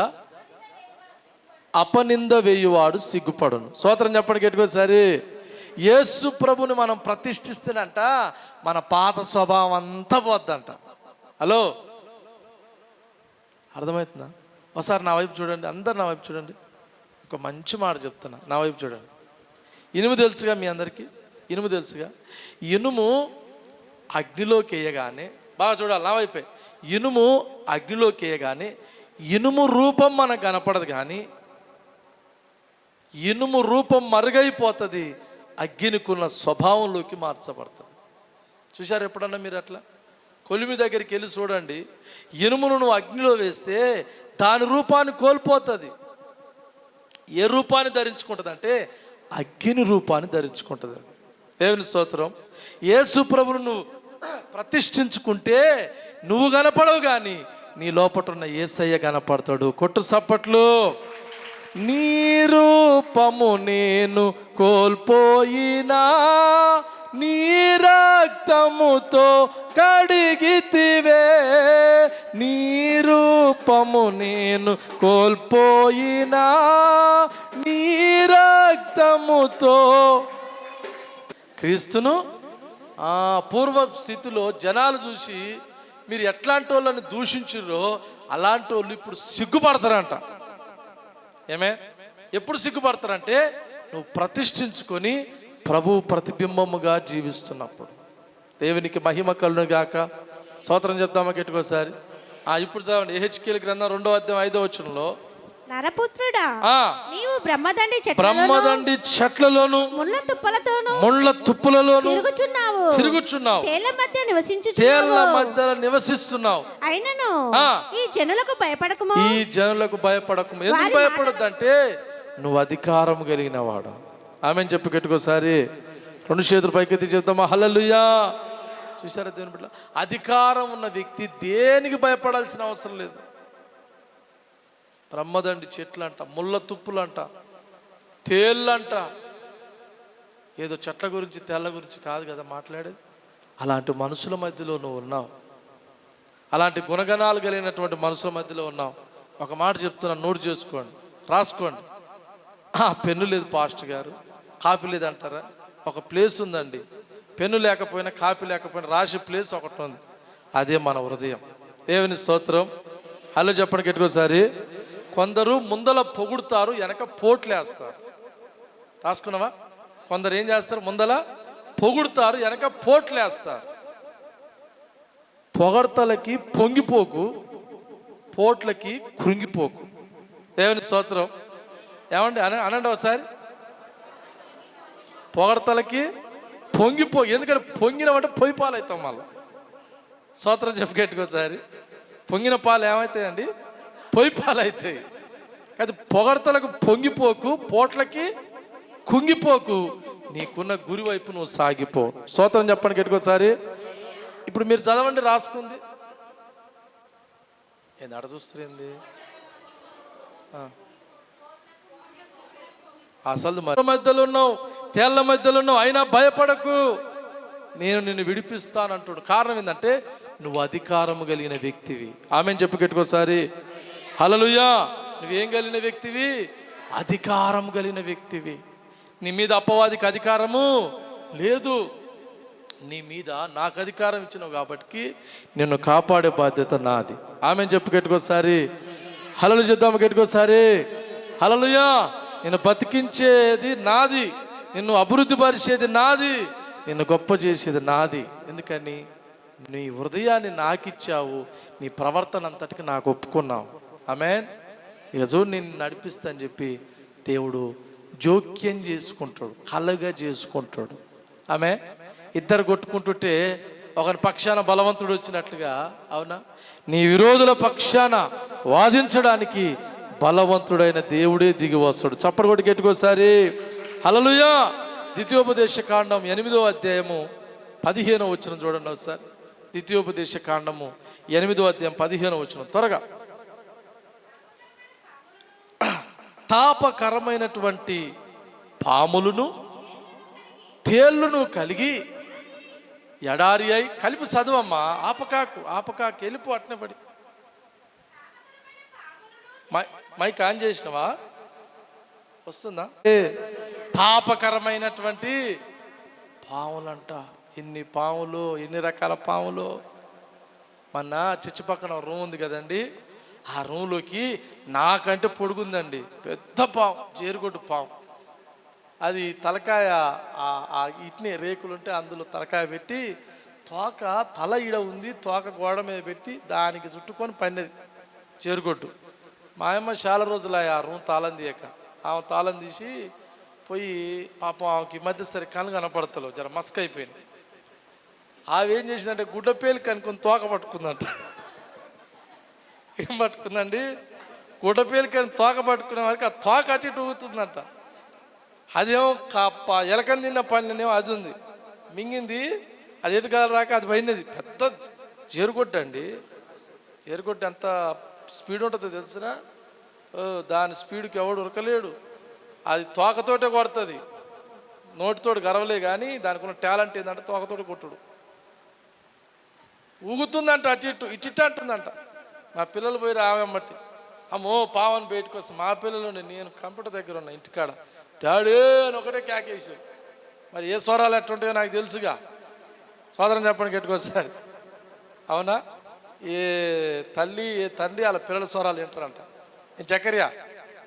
అపనింద వేయువాడు సిగ్గుపడును. స్తోత్రం చెప్పండి గట్టికోసారి. యేసు ప్రభుని మనం ప్రతిష్ఠిస్తేనంట మన పాత స్వభావం అంతా పోద్దంట. హలో, అర్థమవుతుందా? ఒకసారి నా వైపు చూడండి, అందరు నా వైపు చూడండి. ఒక మంచి మాట చెప్తున్నా, నా వైపు చూడండి. ఇనుము తెలుసుగా మీ అందరికీ, ఇనుము తెలుసుగా. ఇనుము అగ్నిలోకి వేయగానే, బాగా చూడాలి నా వైపే, ఇనుము అగ్నిలోకి వేయగానే ఇనుము రూపం మనకు కనపడదు, కానీ ఇనుము రూపం మరుగైపోతుంది, అగ్నికున్న స్వభావంలోకి మార్చబడుతుంది. చూశారు ఎప్పుడన్నా మీరు అట్లా? కొలిమి దగ్గరికి వెళ్ళి చూడండి, ఇనుమును నువ్వు అగ్నిలో వేస్తే దాని రూపాన్ని కోల్పోతుంది. ఏ రూపాన్ని ధరించుకుంటుంది అంటే అగ్ని రూపాన్ని ధరించుకుంటుంది. దేవుని స్తోత్రం. యేసు ప్రభువును నువ్వు ప్రతిష్ఠించుకుంటే నువ్వు కనపడవు, కానీ నీ లోపట ఉన్న యేసయ్య కనపడతాడు. కొట్టు సప్పట్లు. నీ రూపము నేను కోల్పోయినా నీ రక్తముతో కడిగితివే, నీ రూపము నేను కోల్పోయినా నీ రక్తముతో. క్రీస్తును పూర్వ స్థితిలో జనాలు చూసి మీరు ఎట్లాంటి వాళ్ళని దూషించుర్రో అలాంటి వాళ్ళు ఇప్పుడు సిగ్గుపడతారంట. ఏమే? ఎప్పుడు సిగ్గుపడతారంటే నువ్వు ప్రతిష్ఠించుకొని ప్రభు ప్రతిబింబముగా జీవిస్తున్నప్పుడు. దేవునికి మహిమ కలుగును గాక. స్తోత్రం చెప్తామా గట్టికోసారి. ఇప్పుడు చదవండి, యెహెజ్కేలు గ్రంథం 2వ అధ్యాయం 5వ వచనంలో, నరపుత్రుడా, నీవు బ్రహ్మదండి చెట్లలోను ముళ్ళ తుప్పలలోను తిరుగుచున్నావు, తేళ్ల మధ్య నివసిస్తున్నావు. అయినను ఈ జనులకు భయపడకుము, ఈ జనులకు భయపడకుము. ఎందుకు భయపడొద్దంటే నువ్వు అధికారం కలిగిన వాడు. ఆమెను చెప్పి కట్టుకోసారి. 2 చేతులు పైకెత్తి చెప్తామా హల్లెలూయా. చూసారా దేవుని బిడ్డ? అధికారం ఉన్న వ్యక్తి దేనికి భయపడాల్సిన అవసరం లేదు. బ్రహ్మదండి చెట్లంట, ముళ్ళ తుప్పులంట, తేళ్ళంట. ఏదో చెట్ల గురించి తేళ్ళ గురించి కాదు కదా మాట్లాడేది. అలాంటి మనుషుల మధ్యలో నువ్వు ఉన్నావు. అలాంటి గుణగణాలు కలిగినటువంటి మనుషుల మధ్యలో ఉన్నావు. ఒక మాట చెప్తున్నా, నోట్ చేసుకోండి, రాసుకోండి. పెన్ను లేదు పాస్టర్ గారు, కాపీ లేదు అంటారా? ఒక ప్లేస్ ఉందండి, పెన్ను లేకపోయినా కాపీ లేకపోయినా రాసే ప్లేస్ ఒకటి ఉంది, అదే మన హృదయం. దేవుని స్తోత్రం. హలో చెప్పండి గట్టికోసారి. కొందరు ముందల పొగుడుతారు, వెనక పోట్లేస్తారు. రాసుకున్నావా? కొందరు ఏం చేస్తారు? ముందల పొగుడుతారు, వెనక పోట్లేస్తారు. పొగడ్తలకి పొంగిపోకు, పోట్లకి కృంగిపోకు. దేవుని స్తోత్రం. ఏమండి అనండి ఒకసారి. పొగడ్తలకి పొంగిపో, ఎందుకంటే పొంగినమంటే పొయ్యి పాలు అవుతాం మళ్ళీ. స్తోత్రం చెప్పగట్టుకోసారి. పొంగిన పాలు ఏమవుతాయండి? పొయ్యి పాలు అవుతాయి. అయితే పొగడ్తలకు పొంగిపోకు, పోట్లకి కుంగిపోకు, నీకున్న గురి వైపు నువ్వు సాగిపో. స్తోత్రం చెప్పండి గట్టుకోసారి. ఇప్పుడు మీరు చదవండి, రాసుకుంది ఏంది అడ చూస్తుంది అసలు మధ్యలో ఉన్నావు, తేళ్ల మధ్యలో ఉన్నావు, అయినా భయపడకు, నేను నిన్ను విడిపిస్తానంటాడు. కారణం ఏంటంటే నువ్వు అధికారము కలిగిన వ్యక్తివి. ఆమెను చెప్పు గట్టుకోసారి. హల్లెలూయా. నువ్వేం కలిగిన వ్యక్తివి? అధికారం కలిగిన వ్యక్తివి. నీ మీద అపవాదికి అధికారము లేదు, నీ మీద నాకు అధికారం ఇచ్చినావు కాబట్టి నిన్ను కాపాడే బాధ్యత నాది. ఆమెను చెప్పు గట్టుకోసారి. హల్లెలూయా చెప్తాము గట్టుకోసారి. హల్లెలూయా. నిన్ను బతికించేది నాది, నిన్ను అభివృద్ధి పరిచేది నాది, నిన్ను గొప్ప చేసేది నాది. ఎందుకని? నీ హృదయాన్ని నాకిచ్చావు, నీ ప్రవర్తన అంతటికి నాకు ఒప్పుకున్నావు. ఆమేన్. ఇక చూడు, నేను నడిపిస్తా అని చెప్పి దేవుడు జోక్యం చేసుకుంటాడు, కలగా చేసుకుంటాడు. ఆమె ఇద్దరు కొట్టుకుంటుంటే ఒకరి పక్షాన బలవంతుడు వచ్చినట్లుగా, అవునా? నీ విరోధుల పక్షాన వాదించడానికి బలవంతుడైన దేవుడే దిగి వస్తాడు. చప్పటి కొట్టి గట్టికోసారి. హల్లెలూయా. ద్వితీయోపదేశ కాండం 8వ అధ్యాయము 15వ వచనం చూడండి ఒకసారి. ద్వితీయోపదేశ కాండము 8వ అధ్యాయం 15వ వచనం. త్వరగా తాపకరమైనటువంటి పాములను తేళ్లను కలిగి ఎడారి అయి కలిపి చదువమ్మా, ఆపకాకు వెళ్ళిపో అట్నే పడి. మైక్ ఆన్ చేసినవా? వస్తుందా? తాపకరమైనటువంటి పాములంట. ఎన్ని పాములు, ఎన్ని రకాల పాములు. మొన్న చర్చి పక్కన రూమ్ ఉంది కదండి, ఆ రూమ్లోకి నాకంటే పొడుగుందండి పెద్ద పాము, జేరుగొడ్డు పాము. అది తలకాయ ఇట్ని రేకులుంటే అందులో తలకాయ పెట్టి తోక తల ఈడ ఉంది, తోక గోడ మీద పెట్టి దానికి చుట్టుకొని పడినది జేరుగొడ్డు. మా అమ్మ చాలా రోజులు ఆ రూమ్ తాళం తీయక, ఆమె తాళం తీసి పోయి పాపం ఆమెకి మధ్య సరే కళ్ళు కనపడతలో జర మస్క్ అయిపోయింది. ఆమె ఏం చేసిందంటే గుడ్డపేలు కనుక్కొని తోక పట్టుకుందంట. ఏం పట్టుకుందండి? గుడ్డపేలు కని తోక పట్టుకునే వరకు ఆ తోక అట్టి ఊగుతుందంట. అదేమో ఎలకని తిన్న పనినేమో అది ఉంది, మింగింది. అది ఎటు కాదు రాక అది పోయినది. పెద్ద జేరుగొడ్డు అండి. జేరుగొడ్డు ఎంత స్పీడ్ ఉంటుందో తెలిసినా, దాని స్పీడ్కి ఎవడు ఉరకలేడు. అది తోకతోటే కొడుతుంది, నోటితోటి గర్వలే. కానీ దానికి ఉన్న టాలెంట్ ఏంటంటే తోకతోటి కొట్టుడు. ఊగుతుందంట, అటు ఇటు ఇటు అంటుందంట. మా పిల్లలు పోయి రావమ్మట్టి, అమ్మో పావని బయటకు వస్తాం. మా పిల్లలు నేను కంప్యూటర్ దగ్గర ఉన్నా ఇంటికాడ, డాడీ అని ఒకటే కేకేసాడు. మరి ఏ స్వరాలు ఎట్టుంటాయో నాకు తెలుసుగా. సోదరం చెప్పండి గెట్టుకొస్తారు. అవునా? ఏ తల్లి ఏ తండ్రి వాళ్ళ పిల్లల స్వరాలు వింటారంట. నేను చక్కర్యా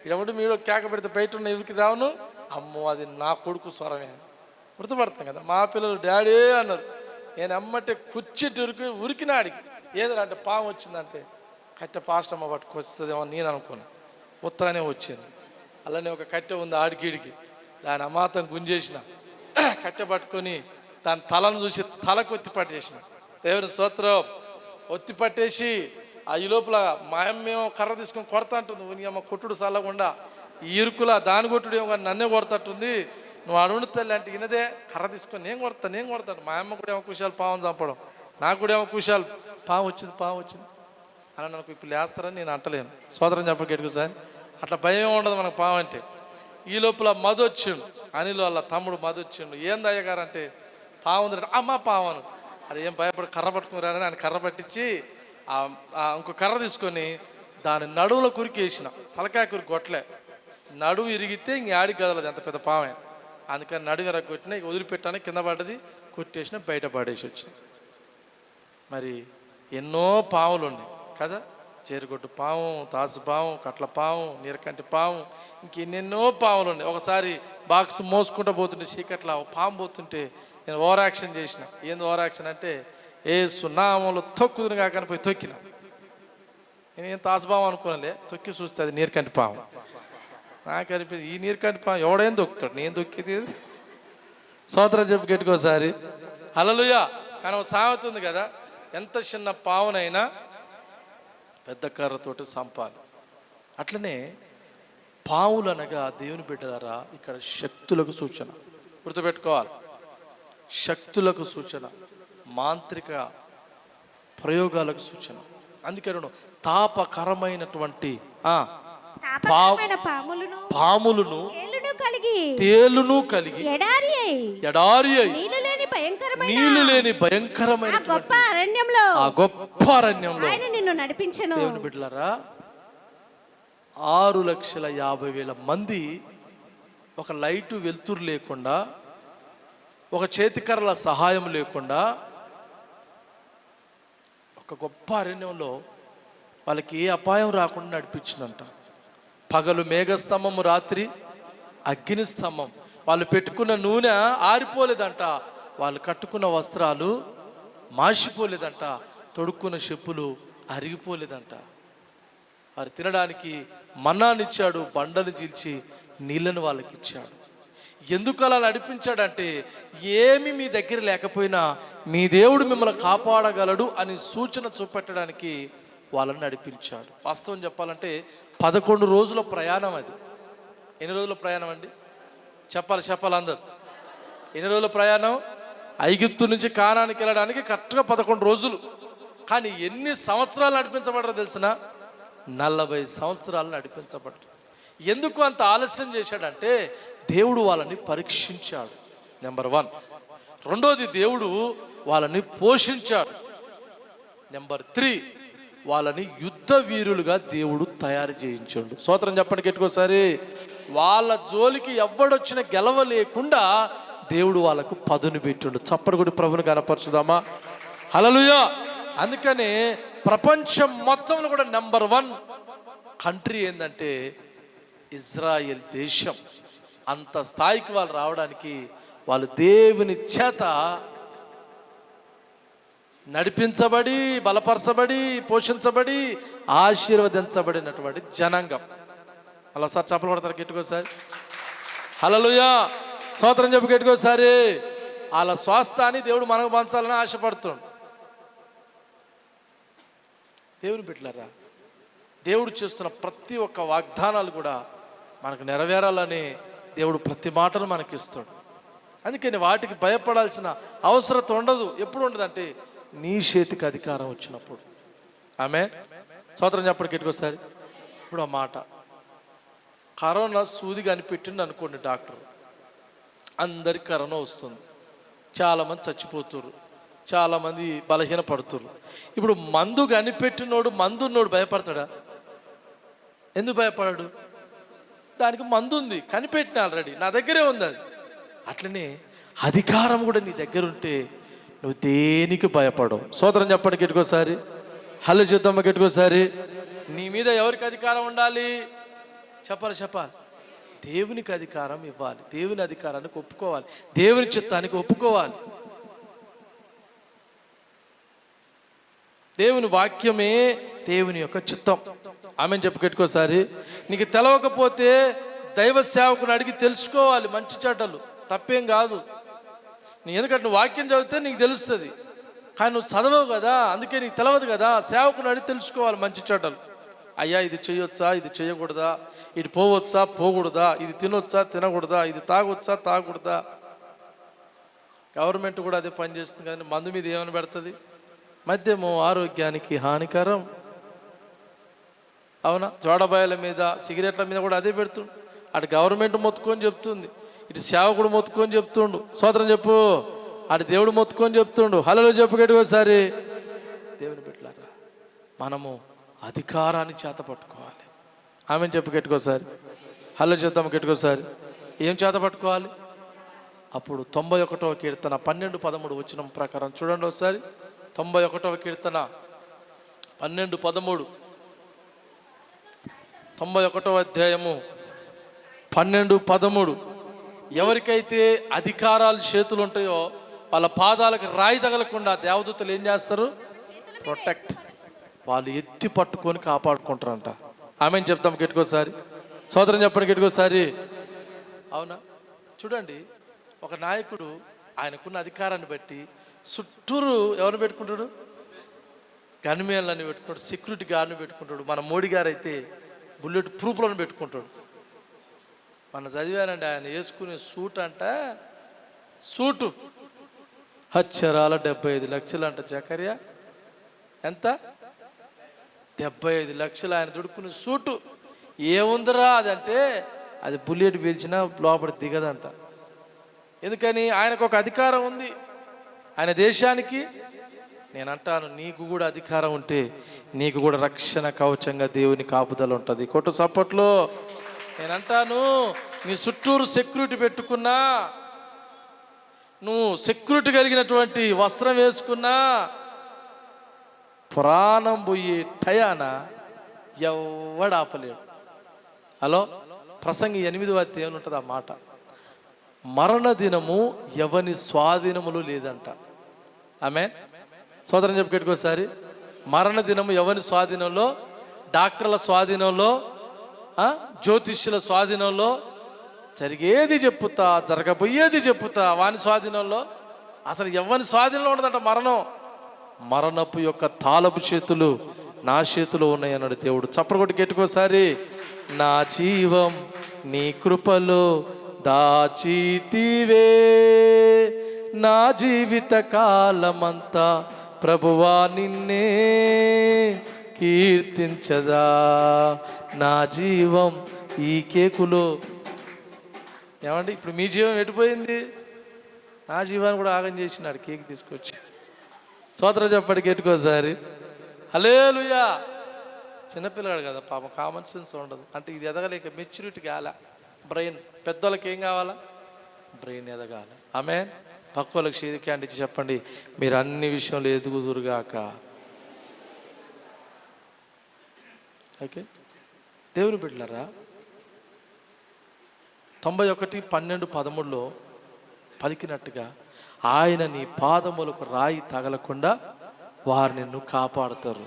ఇడబడి మీరు కేక పెడితే బయట ఉన్న ఎవరికి రావును, అమ్మో అది నా కొడుకు స్వరమే గుర్తుపడతాం కదా. మా పిల్లలు డాడీ అన్నారు. నేను అమ్మటే కుచ్చిటి ఉరికినాడికి ఏదరా అంటే పాము వచ్చిందంటే కట్టె పాస్టమ్మ పట్టుకొస్తుందేమో నేను అనుకున్నా. ఉత్తగానే వచ్చింది. అలానే ఒక కట్టె ఉంది ఆడికిడికి, దాని అమాతం గుంజేసిన, కట్టె పట్టుకొని దాని తలను చూసి తలకు ఒత్తి పట్టేసిన. దేవుని స్తోత్రం. ఒత్తి పట్టేసి ఈ లోపల మా అమ్మేమో కర్ర తీసుకొని కొడతా అంటుంది. నీ అమ్మ కొట్టుడు చల్లకుండా ఈ ఇరుకులా దాని కొట్టుడు ఏమో కానీ నన్నే కొడతట్టుంది. నువ్వు అడుగుడు తల్లి అంటే ఇనదే, కర్ర తీసుకొని నేను కొడతాను. మా అమ్మ కూడా ఏమో కుశాలు పావును చంపడం, నాకు కూడా ఏమో కుశాలు పాము వచ్చింది అలా నాకు ఇప్పుడు లేస్తారని నేను అంటలేను. సోదరం చెప్పకెట్టుకు సార్, అట్లా భయం ఉండదు మనకు పాము అంటే. ఈ లోపల మధు వచ్చిండు, అనిల్ వాళ్ళ తమ్ముడు మధు వచ్చిండు. ఏంది అయ్యగారు అంటే పాము ఉంది. అమ్మ పావును అది ఏం భయపడి కర్ర పట్టుకుని ఆయన కర్ర పట్టించి ఇంకో కర్ర తీసుకొని దాని నడువులో కురికేసిన. తలకాయ కురికి కొట్టలే, నడువు ఇరిగితే ఇంక ఆడికి కదలదు, ఎంత పెద్ద పామే. అందుకని నడువు ఎరగ కొట్టినా ఇక వదిలిపెట్టాను, కింద పడ్డది, కొట్టేసిన, బయట పడేసి వచ్చింది. మరి ఎన్నో పాములు ఉన్నాయి కదా, చేరుగొడ్డు పాము, తాసు పాము, కట్ల పాము, నీరకంటి పాము, ఇంకెన్నెన్నో పాములు ఉన్నాయి. ఒకసారి బాక్స్ మోసుకుంటూ పోతుంటే చీకట్లా పాము పోతుంటే నేను ఓవర్ యాక్షన్ చేసిన. ఏంది ఓవర్ యాక్షన్ అంటే ఏ సున్నామంలో తొక్కుదును కాకని పోయి తొక్కిన. నేనేం తాసుపాము అనుకోలే, తొక్కి చూస్తే అది నీరకంటి పాము. నాకు అనిపించింది ఈ నీరకంటి పాము ఎవడేం తొక్కుతాడు, నేను తొక్కితే. సోదరం చెప్పు గెట్టుకోసారి హల్లెలూయా. కానీ ఒక సామెత ఉంది కదా, ఎంత చిన్న పావునైనా పెద్ద కర్రతోటి చంపాలి. అట్లనే పావులు అనగా దేవుని బిడ్డలారా ఇక్కడ శక్తులకు సూచన. గుర్తుపెట్టుకోవాలి, శక్తులకు సూచన, మాంత్రిక ప్రయోగాలకు సూచన. అందుకే తాపకరమైనటువంటి పాములను తేలును కలిగి ఎడారి అయి నీళ్లు లేని భయంకరమైన గొప్ప అరణ్యంలో నిన్ను నడిపించెను. దేవుని బిడ్డలారా 6,50,000 మంది ఒక లైటు వెలుతురు లేకుండా, ఒక చేతికర్రల సహాయం లేకుండా ఒక గొప్ప అరణ్యంలో వాళ్ళకి ఏ అపాయం రాకుండా నడిపించిందంట. పగలు మేఘస్తంభము, రాత్రి అగ్ని స్తంభం. వాళ్ళు పెట్టుకున్న నూనె ఆరిపోలేదంట, వాళ్ళు కట్టుకున్న వస్త్రాలు మాసిపోలేదంట, తొడుక్కున్న చెప్పులు అరిగిపోలేదంట. వారు తినడానికి మన్నానిచ్చాడు, బండను చీల్చి నీళ్ళను వాళ్ళకి ఇచ్చాడు. ఎందుకు అలా నడిపించాడంటే ఏమి మీ దగ్గర లేకపోయినా మీ దేవుడు మిమ్మల్ని కాపాడగలడు అని సూచన చూపెట్టడానికి వాళ్ళని నడిపించాడు. వాస్తవం చెప్పాలంటే 11 రోజుల ప్రయాణం అది. ఎన్ని రోజుల ప్రయాణం అండి? చెప్పాలి అందరు. ఎన్ని రోజుల ప్రయాణం? ఐగుప్తు నుంచి కానానికి వెళ్ళడానికి కరెక్ట్గా 11 రోజులు. కానీ ఎన్ని సంవత్సరాలు నడిపించబడ్డారో తెలిసిన? 40 సంవత్సరాలు నడిపించబడ్డారు. ఎందుకు అంత ఆలస్యం చేశాడంటే దేవుడు వాళ్ళని పరీక్షించాడు, నెంబర్ 1. రెండోది, దేవుడు వాళ్ళని పోషించాడు. నెంబర్ 3, వాళ్ళని యుద్ధ వీరులుగా దేవుడు తయారు చేయించాడు. స్తోత్రం చెప్పండి గట్టికోసారి. వాళ్ళ జోలికి ఎవ్వడొచ్చిన గెలవలేకుండా దేవుడు వాళ్ళకు పదును పెట్టిండు. చప్పటి కూడా ప్రభుని కనపరచుదామా? హల్లెలూయా. అందుకనే ప్రపంచం మొత్తంలో కూడా నెంబర్ 1 కంట్రీ ఏంటంటే ఇజ్రాయెల్ దేశం. అంత స్థాయికి వాళ్ళు రావడానికి వాళ్ళు దేవుని చేత నడిపించబడి, బలపరచబడి, పోషించబడి, ఆశీర్వదించబడినటువంటి జనాంగం. అలా సార్ చప్పలు పడతారు గట్టికోసారి. హల్లెలూయా. స్తోత్రం చెప్పి గట్టికోసారి. వాళ్ళ స్వాస్థాన్ని దేవుడు మనకు పంచాలని ఆశపడుతుంది. దేవుని బిడ్డలారా, దేవుడు చేస్తున్న ప్రతి ఒక్క వాగ్దానాలు కూడా మనకు నెరవేరాలని దేవుడు ప్రతి మాటను మనకి ఇస్తాడు. అందుకని వాటికి భయపడాల్సిన అవసరం ఉండదు. ఎప్పుడు ఉండదంటే నీ చేతికి అధికారం వచ్చినప్పుడు. ఆమె స్తోత్రం చెప్పండి గట్టికోసారి. ఇప్పుడు ఆ మాట, కరోనా సూది కనిపెట్టింది అనుకోండి డాక్టర్, అందరికి కరోనా వస్తుంది, చాలామంది చచ్చిపోతున్నారు, చాలామంది బలహీన పడుతున్నారు. ఇప్పుడు మందు కనిపెట్టినోడు, మందున్నోడు భయపడతాడా? ఎందుకు భయపడాడు? దానికి మందు ఉంది, కనిపెట్టిన ఆల్రెడీ, నా దగ్గరే ఉంది అది. అట్లనే అధికారం కూడా నీ దగ్గర ఉంటే నువ్వు దేనికి భయపడవు. స్తోత్రం చెప్పండి గట్టికోసారి. హల్లు చేద్దామా గట్టికోసారి. నీ మీద ఎవరికి అధికారం ఉండాలి? చెప్పాలి. దేవునికి అధికారం ఇవ్వాలి, దేవుని అధికారానికి ఒప్పుకోవాలి, దేవుని చిత్తానికి ఒప్పుకోవాలి. దేవుని వాక్యమే దేవుని యొక్క చిత్తం. ఆమెను చెప్పు గట్టికోసారి. నీకు తెలవకపోతే దైవ సేవకుని అడిగి తెలుసుకోవాలి మంచి చెడ్డలు, తప్పేం కాదు. ఎందుకంటే నువ్వు వాక్యం చదివితే నీకు తెలుస్తుంది, కానీ నువ్వు చదవవు కదా, అందుకే నీకు తెలవదు కదా. సేవకుని అడిగి తెలుసుకోవాలి మంచి చెడ్డలు. అయ్యా ఇది చేయొచ్చా, ఇది చేయకూడదా, ఇది పోవచ్చా, పోకూడదా, ఇది తినొచ్చా, తినకూడదా, ఇది తాగొచ్చా, తాగకూడదా. గవర్నమెంట్ కూడా అదే పని చేస్తుంది, కానీ మందు మీద ఏమని పెడుతుంది? మద్యము ఆరోగ్యానికి హానికరం. అవునా? జోడబాయల మీద, సిగరెట్ల మీద కూడా అదే పెడుతుండు. అటు గవర్నమెంట్ మొత్తుకొని చెప్తుంది, ఇటు సేవకుడు మొత్తుకొని చెప్తుండు. స్తోత్రం చెప్పు. అటు దేవుడు మొత్తుకొని చెప్తుండు. హల్లెలూయా చెప్పు గట్టికోసారి. దేవుని బిడ్డలారా, మనము అధికారాన్ని చేత పట్టుకోవాలి. ఆమెను చెప్పు గట్టికోసారి. హల్లెలూయా చెప్తాము గట్టికోసారి. ఏం చేత పట్టుకోవాలి? అప్పుడు 91వ కీర్తన 12-13 వచనం ప్రకారం చూడండి ఒకసారి. 91వ కీర్తన 12-13, 91వ అధ్యాయము 12-13. ఎవరికైతే అధికారాలు చేతులు ఉంటాయో వాళ్ళ పాదాలకు రాయి తగలకుండా దేవదూతలు ఏం చేస్తారు? ప్రొటెక్ట్. వాళ్ళు ఎత్తి పట్టుకొని కాపాడుకుంటారంట. ఆమెను చెప్తాం గట్టికోసారి. సోదరం చెప్పండి గట్టికోసారి. అవునా? చూడండి, ఒక నాయకుడు ఆయనకున్న అధికారాన్ని బట్టి చుట్టూరు ఎవరిని పెట్టుకుంటాడు? గన్మేన్లని పెట్టుకుంటాడు, సెక్యూరిటీ గార్డ్ని పెట్టుకుంటాడు. మన మోడీ గారు అయితే బుల్లెట్ ప్రూఫ్లను పెట్టుకుంటాడు. మన చదివానండి, ఆయన వేసుకునే సూట్ అంట, సూటు అక్షరాల 75 లక్షలు అంట. జకర్యా ఎంత? 75 లక్షలు ఆయన దొడుకునే సూటు. ఏముందిరా అదంటే అది బుల్లెట్ పీల్చినా లోపల దిగదంట. ఎందుకని? ఆయనకు ఒక అధికారం ఉంది ఆయన దేశానికి. నేనంటాను, నీకు కూడా అధికారం ఉంటే నీకు కూడా రక్షణ కవచంగా దేవుని కాపుదల ఉంటుంది. కొట్టు సప్పట్లో. నేనంటాను, నీ చుట్టూరు సెక్యూరిటీ పెట్టుకున్నా, నువ్వు సెక్యూరిటీ కలిగినటువంటి వస్త్రం వేసుకున్నా, ప్రాణం పోయే టయాన ఎవడాపలేడు. హలో, ప్రసంగి 8వ అధ్యాయం ఉంటుంది ఆ మాట. మరణ దినము ఎవని స్వాధీనములు లేదంట. ఆమె సోదరం చెప్పి పెట్టుకోసారి. మరణ దినము ఎవని స్వాధీనంలో? డాక్టర్ల స్వాధీనంలో, జ్యోతిష్యుల స్వాధీనంలో, జరిగేది చెప్పుతా, జరగబోయేది చెప్పుతా వాని స్వాధీనంలో. అసలు ఎవరి స్వాధీనంలో ఉండదంట మరణం. మరణపు యొక్క తాళపు చేతులు నా చేతిలో ఉన్నాయి అన్నాడు దేవుడు. చప్పటి కొట్టి గట్టికోసారి. నా జీవం నీ కృపలో దాచితివే, నా జీవిత కాలమంతా ప్రభువా నిన్నే కీర్తించదా. నా జీవం ఈ కేకులో ఏమండి ఇప్పుడు మీ జీవం ఎటుపోయింది? నా జీవాన్ని కూడా ఆగం చేసినాడు కేక్ తీసుకొచ్చి. స్తోత్రం చెప్పడికి ఎట్టుకోసారి. హల్లెలూయా. చిన్నపిల్లగాడు కదా పాపం, కామన్ సెన్స్ ఉండదు. అంటే ఇది ఎదగలేక మెచ్యూరిటీ కావాలా బ్రెయిన్. పెద్దోళ్ళకి ఏం కావాలా? బ్రెయిన్ ఎదగాలి. ఆమేన్. పక్క వాళ్ళకి షేర్ క్యాండ్ ఇచ్చి చెప్పండి, మీరు అన్ని విషయంలో ఎదుగుదురుగాక. ఓకే, దేవుని బిడ్డలారా, 91:12-13 పలికినట్టుగా ఆయన నీ పాదములకు రాయి తగలకుండా వారు నిన్ను కాపాడుతారు.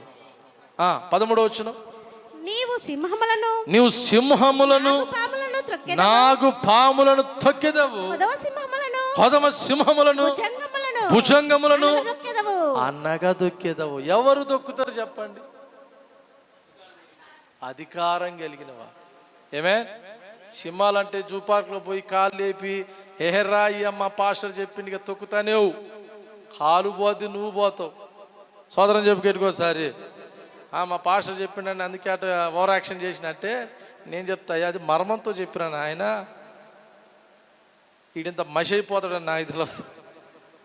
13వ వచనం, నీవు సింహములను నాగు పాములను తొక్కెదవు, కొదమ సింహములను భుజంగములను అన్నగా దొక్కెదవు. ఎవరు దొక్కుతారు చెప్పండి? అధికారం కలిగిన వారు. ఏమే, సింహాలంటే జూ పార్క్లో పోయి కాలు లేపి ఎహర్రా ఈ అమ్మ పాస్టర్ చెప్పింది ఇక తొక్కుతానేవు, కాలు పోద్ది, నువ్వు పోతావు. సోదరం చెప్పు కేట్టుకోసారి. మా పాస్టర్ చెప్పిండని అందుకే అటు ఓవర్ యాక్షన్ చేసినట్టే నేను చెప్తా, అది మర్మంతో చెప్పినాను. ఆయన వీడింత మషి అయిపోతాడని నా ఇదిలో.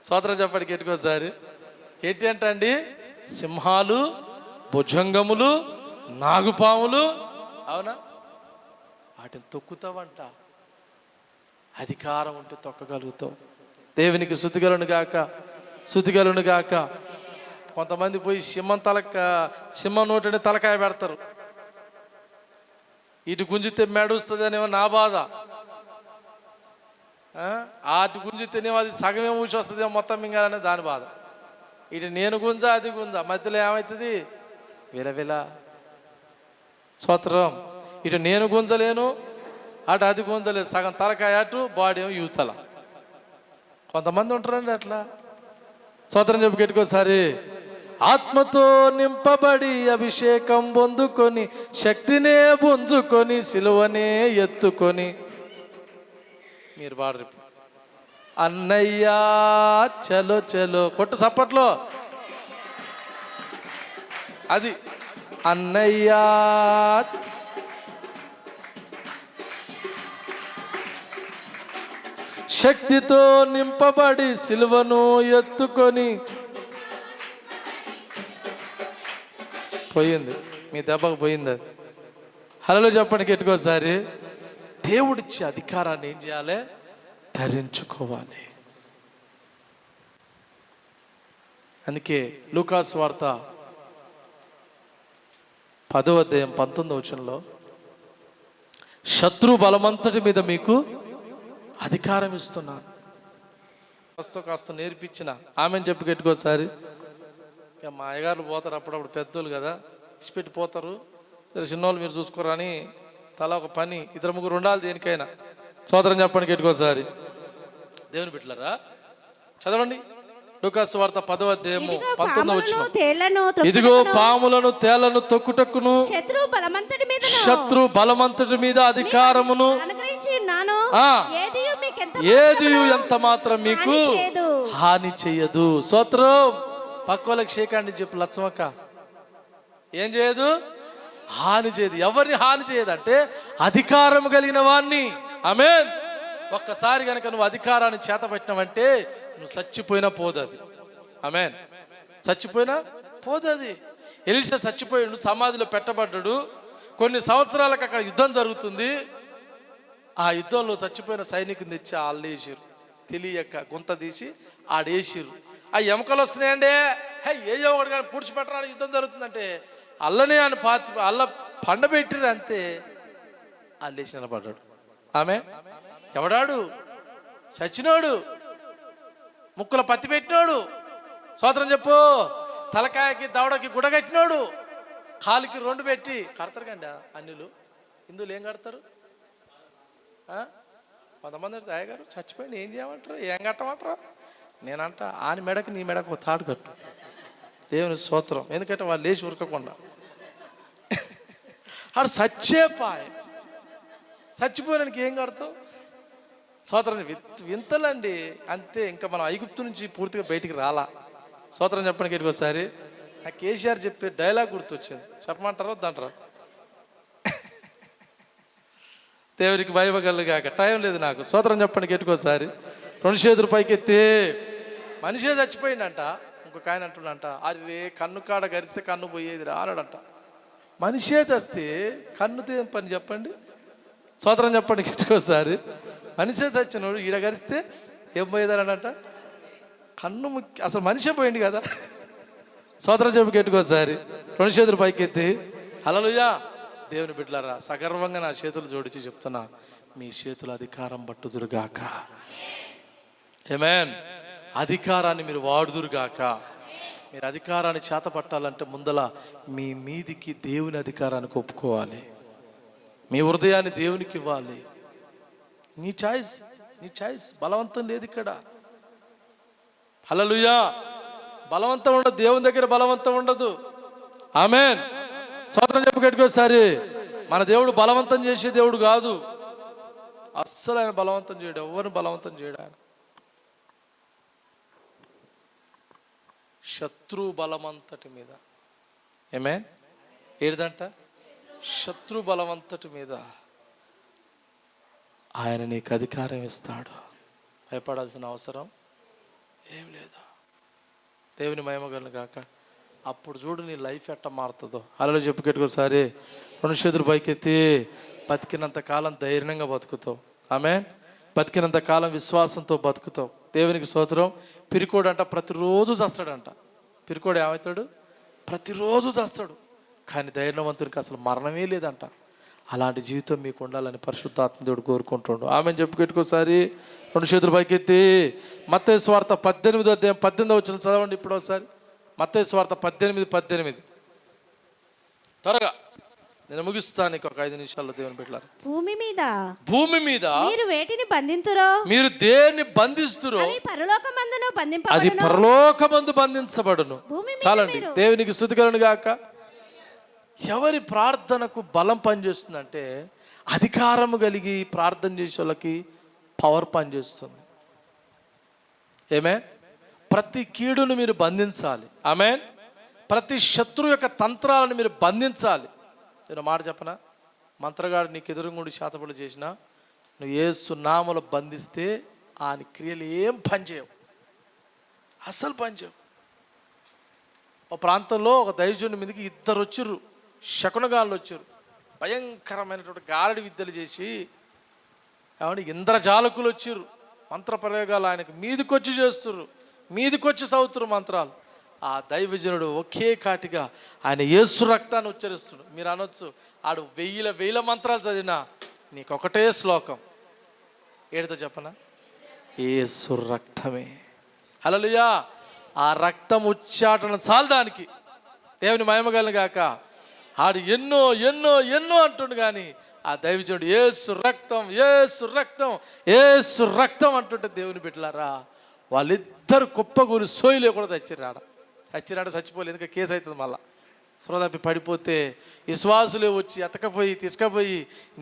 సోదరం చెప్పండి కేట్టుకోసారి. ఏంటంటండి? సింహాలు, భుజంగములు, నాగుపాములు, అవునా, వాటిని తొక్కుతావంట. అధికారం ఉంటే తొక్కగలుగుతావు. దేవునికి స్తుతికలును గాక, స్తుతికలును గాక. కొంతమంది పోయి సింహం నోటిని తలకాయ పెడతారు. ఇటు గుంజితే మెడుస్తుంది అనేమో నా బాధ. అటు గుంజితేనేమో అది సగమే ఊసి వస్తుందేమో మొత్తం మింగాలనే దాని బాధ. ఇటు నేను గుంజా అది గుంజా, మధ్యలో ఏమవుతుంది? విలవిల. స్తోత్రం. ఇటు నేను గుంజలేను, అటు అది గుంజలేదు. సగం తలకాయ అటు, బాడీ ఏమో యూతల. కొంతమంది ఉంటారండి అట్లా. స్తోత్రం చెప్పు కేట్టుకోసారి. ఆత్మతో నింపబడి అభిషేకం పొందుకొని శక్తినే పుంజుకొని సిలువనే ఎత్తుకొని, మీరు పాడరు, అన్నయ్యా చలో చలో కొట్టు సప్పట్లో. అది అన్నయ్యా శక్తితో నింపబడి సిలువను ఎత్తుకొని. పోయింది మీ దెబ్బకు, పోయింది అది. హల్లేలూయా చెప్పండి కేట్టుకోసారి. దేవుడిచ్చే అధికారాన్ని ఏం చేయాలి? ధరించుకోవాలి. అందుకే లూకాసు వార్త 10:19 శత్రు బలమంతటి మీద మీకు అధికారం ఇస్తున్నాను. కాస్త నేర్పించిన ఆమెను చెప్పి కేట్టుకోసారి. ఇక మా అయ్యగారులు పోతారు అప్పుడప్పుడు, పెద్దోళ్ళు కదా, ఇచ్చిపెట్టి పోతారు. సరే చిన్నోళ్ళు మీరు చూసుకోరని తల ఒక పని, 2-3 ఉండాలి దేనికైనా. సోదరం చెప్పండి కేట్టుకోసారి. దేవుని బిడ్డలారా, చదవండి లూకాసు వార్త 10:19. ఇదిగో పాములను తేళ్లను తొక్కుటక్కును శత్రు బలమంతటి మీద అధికారమును ఏది ఎంత మాత్రం మీకు హాని చెయ్యదు. స్తోత్రం. పక్క వాళ్ళకి షేకండి చెప్పు, లచ్చమక్క ఏం చేయదు? హాని చేయదు. ఎవరిని హాని చేయదు అంటే అధికారం కలిగిన వాణ్ణి. ఆమేన్. ఒక్కసారి కనుక నువ్వు అధికారాన్ని చేతపట్టినవంటే నువ్వు చచ్చిపోయినా పోదది. ఆమేన్. చచ్చిపోయినా పోదది. ఎలీషా చచ్చిపోయాడు, సమాధిలో పెట్టబడ్డాడు. కొన్ని సంవత్సరాలకు అక్కడ యుద్ధం జరుగుతుంది. ఆ యుద్ధంలో చచ్చిపోయిన సైనికుని తెచ్చి ఆళ్ళేసిరు. తెలియక గుంత తీసి ఆడేసిరు. ఆ ఎముకలు వస్తున్నాయండి, ఏయో ఒకటి కానీ పూడ్చిపెట్టడానికి యుద్ధం జరుగుతుందంటే అల్లనే అని అల్ల పండబెట్టిరు. అంతే, అల్లేసి నిలబడ్డాడు. ఆమె ఎవడాడు? చచ్చినోడు, ముక్కుల పత్తి పెట్టినోడు. స్తోత్రం చెప్పు. తలకాయకి దవడకి గుడగట్టినోడు, కాలికి 2 పెట్టి కడతారు కండి అన్నిలు. హిందువులు ఏం కడతారు? కొంతమంది అయ్యగారు చచ్చిపోయింది ఏం చేయమంటారు, ఏం కట్టమంటారు? నేనంట ఆని మెడకి నీ మెడకు ఒక తాడు కట్టు. దేవుని స్తోత్రం. ఎందుకంటే వాళ్ళు లేచి ఉరకకుండా. ఆడు చచ్చిపోయినానికి ఏం కడతావు? స్తోత్రం. వింతలండి అంతే. ఇంకా మనం ఐగుప్తు నుంచి పూర్తిగా బయటికి రాలా. స్తోత్రం చెప్పండి కేటికి ఒకసారి. ఆ కేసీఆర్ చెప్పే డైలాగ్ గుర్తొచ్చింది. చెప్పమంటారా వద్దంటారా? దేవునికి భయపగలగాక. టైం లేదు నాకు. స్తోత్రం చెప్పండి గెట్టుకోసారి. 2 చేతులు పైకెత్తి. మనిషే చచ్చిపోయిందంట. ఇంకొక ఆయన అంటున్నంట, అరే కన్ను కాడ గరిస్తే కన్ను పోయేది రానడంట. మనిషే చస్తే కన్నుతో ఏం పని చెప్పండి? స్తోత్రం చెప్పండి గెట్టుకోసారి. మనిషే చచ్చినోడు ఈడ గరిస్తే ఏం పోయేదనంట? కన్ను అసలు మనిషే పోయింది కదా. స్తోత్రం చెప్పి గెట్టుకోసారి. 2 చేతులు పైకెత్తి. హల్లెలూయా. దేవుని బిడ్డలారా, సగర్వంగా నా చేతులు జోడించి చెప్తున్నా, మీ చేతులు అధికారం పట్టుదురుగాక. ఆమేన్. అధికారాన్ని మీరు వాడుదురుగాక. మీరు అధికారాన్ని చేత పట్టాలంటే ముందల మీ మీదికి దేవుని అధికారాన్ని ఒప్పుకోవాలి. మీ హృదయాన్ని దేవునికి ఇవ్వాలి. నీ చాయిస్ బలవంతం లేదు ఇక్కడ. హల్లెలూయా. బలవంతం ఉండదు దేవుని దగ్గర, బలవంతం ఉండదు. ఆమేన్. స్తోత్రం చెప్పు గట్టికోసారి. మన దేవుడు బలవంతం చేసే దేవుడు కాదు. అస్సలు ఆయన బలవంతం చేయడు, ఎవరిని బలవంతం చేయడు ఆయన. శత్రు బలమంతటి మీద, ఏమే ఏడుదంట, శత్రు బలమంతటి మీద ఆయన నీకు అధికారం ఇస్తాడు. భయపడాల్సిన అవసరం ఏం లేదు. దేవుని మహిమగలను గాక. అప్పుడు చూడు నీ లైఫ్ ఎట్ట మారుతుందో. అలా చెప్పుకెట్టుకోసారి. 2 చేతులు పైకెత్తి. బతికినంత కాలం ధైర్యంగా బతుకుతావు. ఆమేన్. బతికినంత కాలం విశ్వాసంతో బతుకుతావు. దేవునికి స్తోత్రం. పిరికోడు అంట ప్రతిరోజు చస్తాడంట. పిరికోడు ఏమవుతాడు? ప్రతిరోజు చస్తాడు. కానీ ధైర్యవంతునికి అసలు మరణమే లేదంట. అలాంటి జీవితం మీకు ఉండాలని పరిశుద్ధాత్మ దేవుడు కోరుకుంటుండు. ఆమెను చెప్పుకెట్టుకోసారి. 2 చేతులు పైకెత్తి. మత్తయి సువార్త 18వ అధ్యాయం 18వ వచనం చదవండి ఇప్పుడు ఒకసారి. మత్తయి సువార్త 18 త్వరగా నేను ముగిస్తాను. నీకు ఒక 5 నిమిషాల్లో దేవుని బిడ్డలారా. భూమి మీద మీరు వేటిని బంధింతురో, మీరు దేన్ని బంధిస్తురో అది పరలోకమందు బంధించబడును. చాలండి. దేవునికి స్తుతి కలుగును గాక. ఎవరి ప్రార్థనకు బలం పనిచేస్తుందంటే అధికారము కలిగి ప్రార్థన చేసే వాళ్ళకి పవర్ పనిచేస్తుంది. ఏమే ప్రతి కీడును మీరు బంధించాలి. ఆమేన్. ప్రతి శత్రువు యొక్క తంత్రాలను మీరు బంధించాలి. నేను మాట చెప్పనా, మంత్రగాడు నీకు ఎదురుగుండి శాతపడి చేసినా నువ్వు యేసు నామములో బంధిస్తే ఆయన క్రియలు ఏం పనిచేయవు, అస్సలు పనిచేయవు. ఒక ప్రాంతంలో ఒక దైవజనుడి మీదకి 2 వచ్చిర్రు, శకునగాళ్ళు వచ్చారు. భయంకరమైనటువంటి గారడి విద్యలు చేసి ఏమంటే ఇంద్రజాలకులు వచ్చిర్రు. మంత్ర ప్రయోగాలు ఆయనకు మీదికొచ్చి చేస్తుర్రు, మీదికొచ్చి చదువుతురు మంత్రాలు. ఆ దైవజనుడు ఒకే కాటిగా ఆయన యేసు రక్తాన్ని ఉచ్చరిస్తుడు. మీరు అనొచ్చు ఆడు వేల మంత్రాలు చదివినా నీకు ఒకటే శ్లోకం ఏడుతో చెప్పనా, యేసు రక్తమే. హల్లెలూయా. ఆ రక్తం ఉచ్చాటన చాలు దానికి. దేవుని మహిమగలను గాక. ఆడు ఎన్నో ఎన్నో ఎన్నో అంటుండు, కానీ ఆ దైవజనుడు యేసు రక్తం యేసు రక్తం యేసు రక్తం అంటుంటే దేవుని బిడ్డలారా, వాళ్ళిద్దరు కుప్పగూలి సోయిలో కూడా చచ్చిరాడ చచ్చిపోలేదు. ఎందుకంటే కేసు అవుతుంది. మళ్ళా స్రోదప్పి పడిపోతే విశ్వాసులే వచ్చి ఎతకపోయి తీసుకపోయి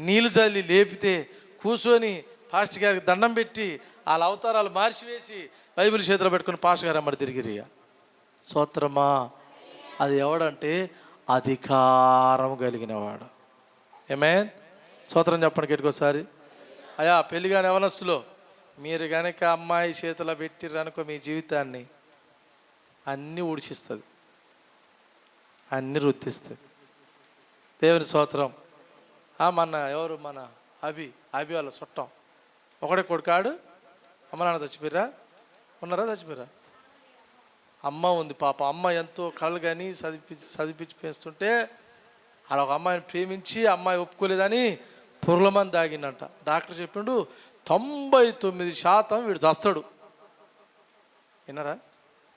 నీళ్ళు జల్లి లేపితే కూర్చొని పాస్టర్ గారికి దండం పెట్టి వాళ్ళ అవతారాలు మార్చివేసి బైబిల్ చేతిలో పెట్టుకుని పాస్టర్ గారు అమ్మడి తిరిగిరి. స్తోత్రమా. అది ఎవడంటే అధికారం కలిగిన వాడు. ఆమేన్. స్తోత్రం చెప్పండి గట్టికోసారి. అయ్యా పెళ్లి కాని యవనస్తులో మీరు కనుక అమ్మాయి చేతిలో పెట్టిర్రు అనుకో, మీ జీవితాన్ని అన్నీ ఊడిచిస్తుంది, అన్నీ రుద్దిస్తుంది. దేవుని స్తోత్రం. మన అభి వాళ్ళ చుట్టం ఒకడే కొడుకాడు. అమ్మ నాన్న చచ్చిపోయిరా, ఉన్నారా చచ్చిపోయిరా? అమ్మ ఉంది పాప. అమ్మ ఎంతో కళ్ళు కానీ చదివించి పెంచుతుంటే ఆడ ఒక అమ్మాయిని ప్రేమించి అమ్మాయి ఒప్పుకోలేదని పుర్లమని దాగిందంట. డాక్టర్ చెప్పిండు 99% వీడు చస్తాడు. విన్నారా?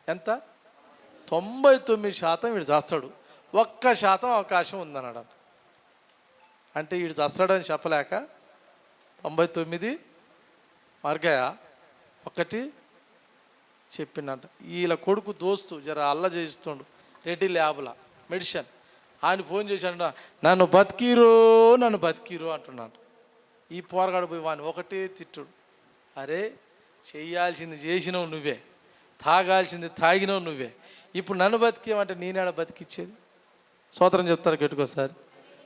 ఎంత? 99% వీడు చస్తాడు, 1% అవకాశం ఉందన్నాడు. అంటే వీడు చస్తాడని చెప్పలేక 99 మార్గాయా 1 చెప్పిండంట. వీళ్ళ కొడుకు దోస్తు జర అల్ల చేస్తుండు రెడ్డి ల్యాబ్లా మెడిసిన్. ఆయన ఫోన్ చేశాడంట, నన్ను బతికిరో అంటున్నాడు. ఈ పోరగాడు పోయి వాడిని ఒకటే తిట్టుడు. అరే చెయ్యాల్సింది చేసినావు నువ్వే, తాగాల్సింది తాగినావు నువ్వే, ఇప్పుడు నన్ను బతికేమంటే నేనేడ బతికిచ్చేది? స్తోత్రం చెప్తారా గట్టుకోసారి.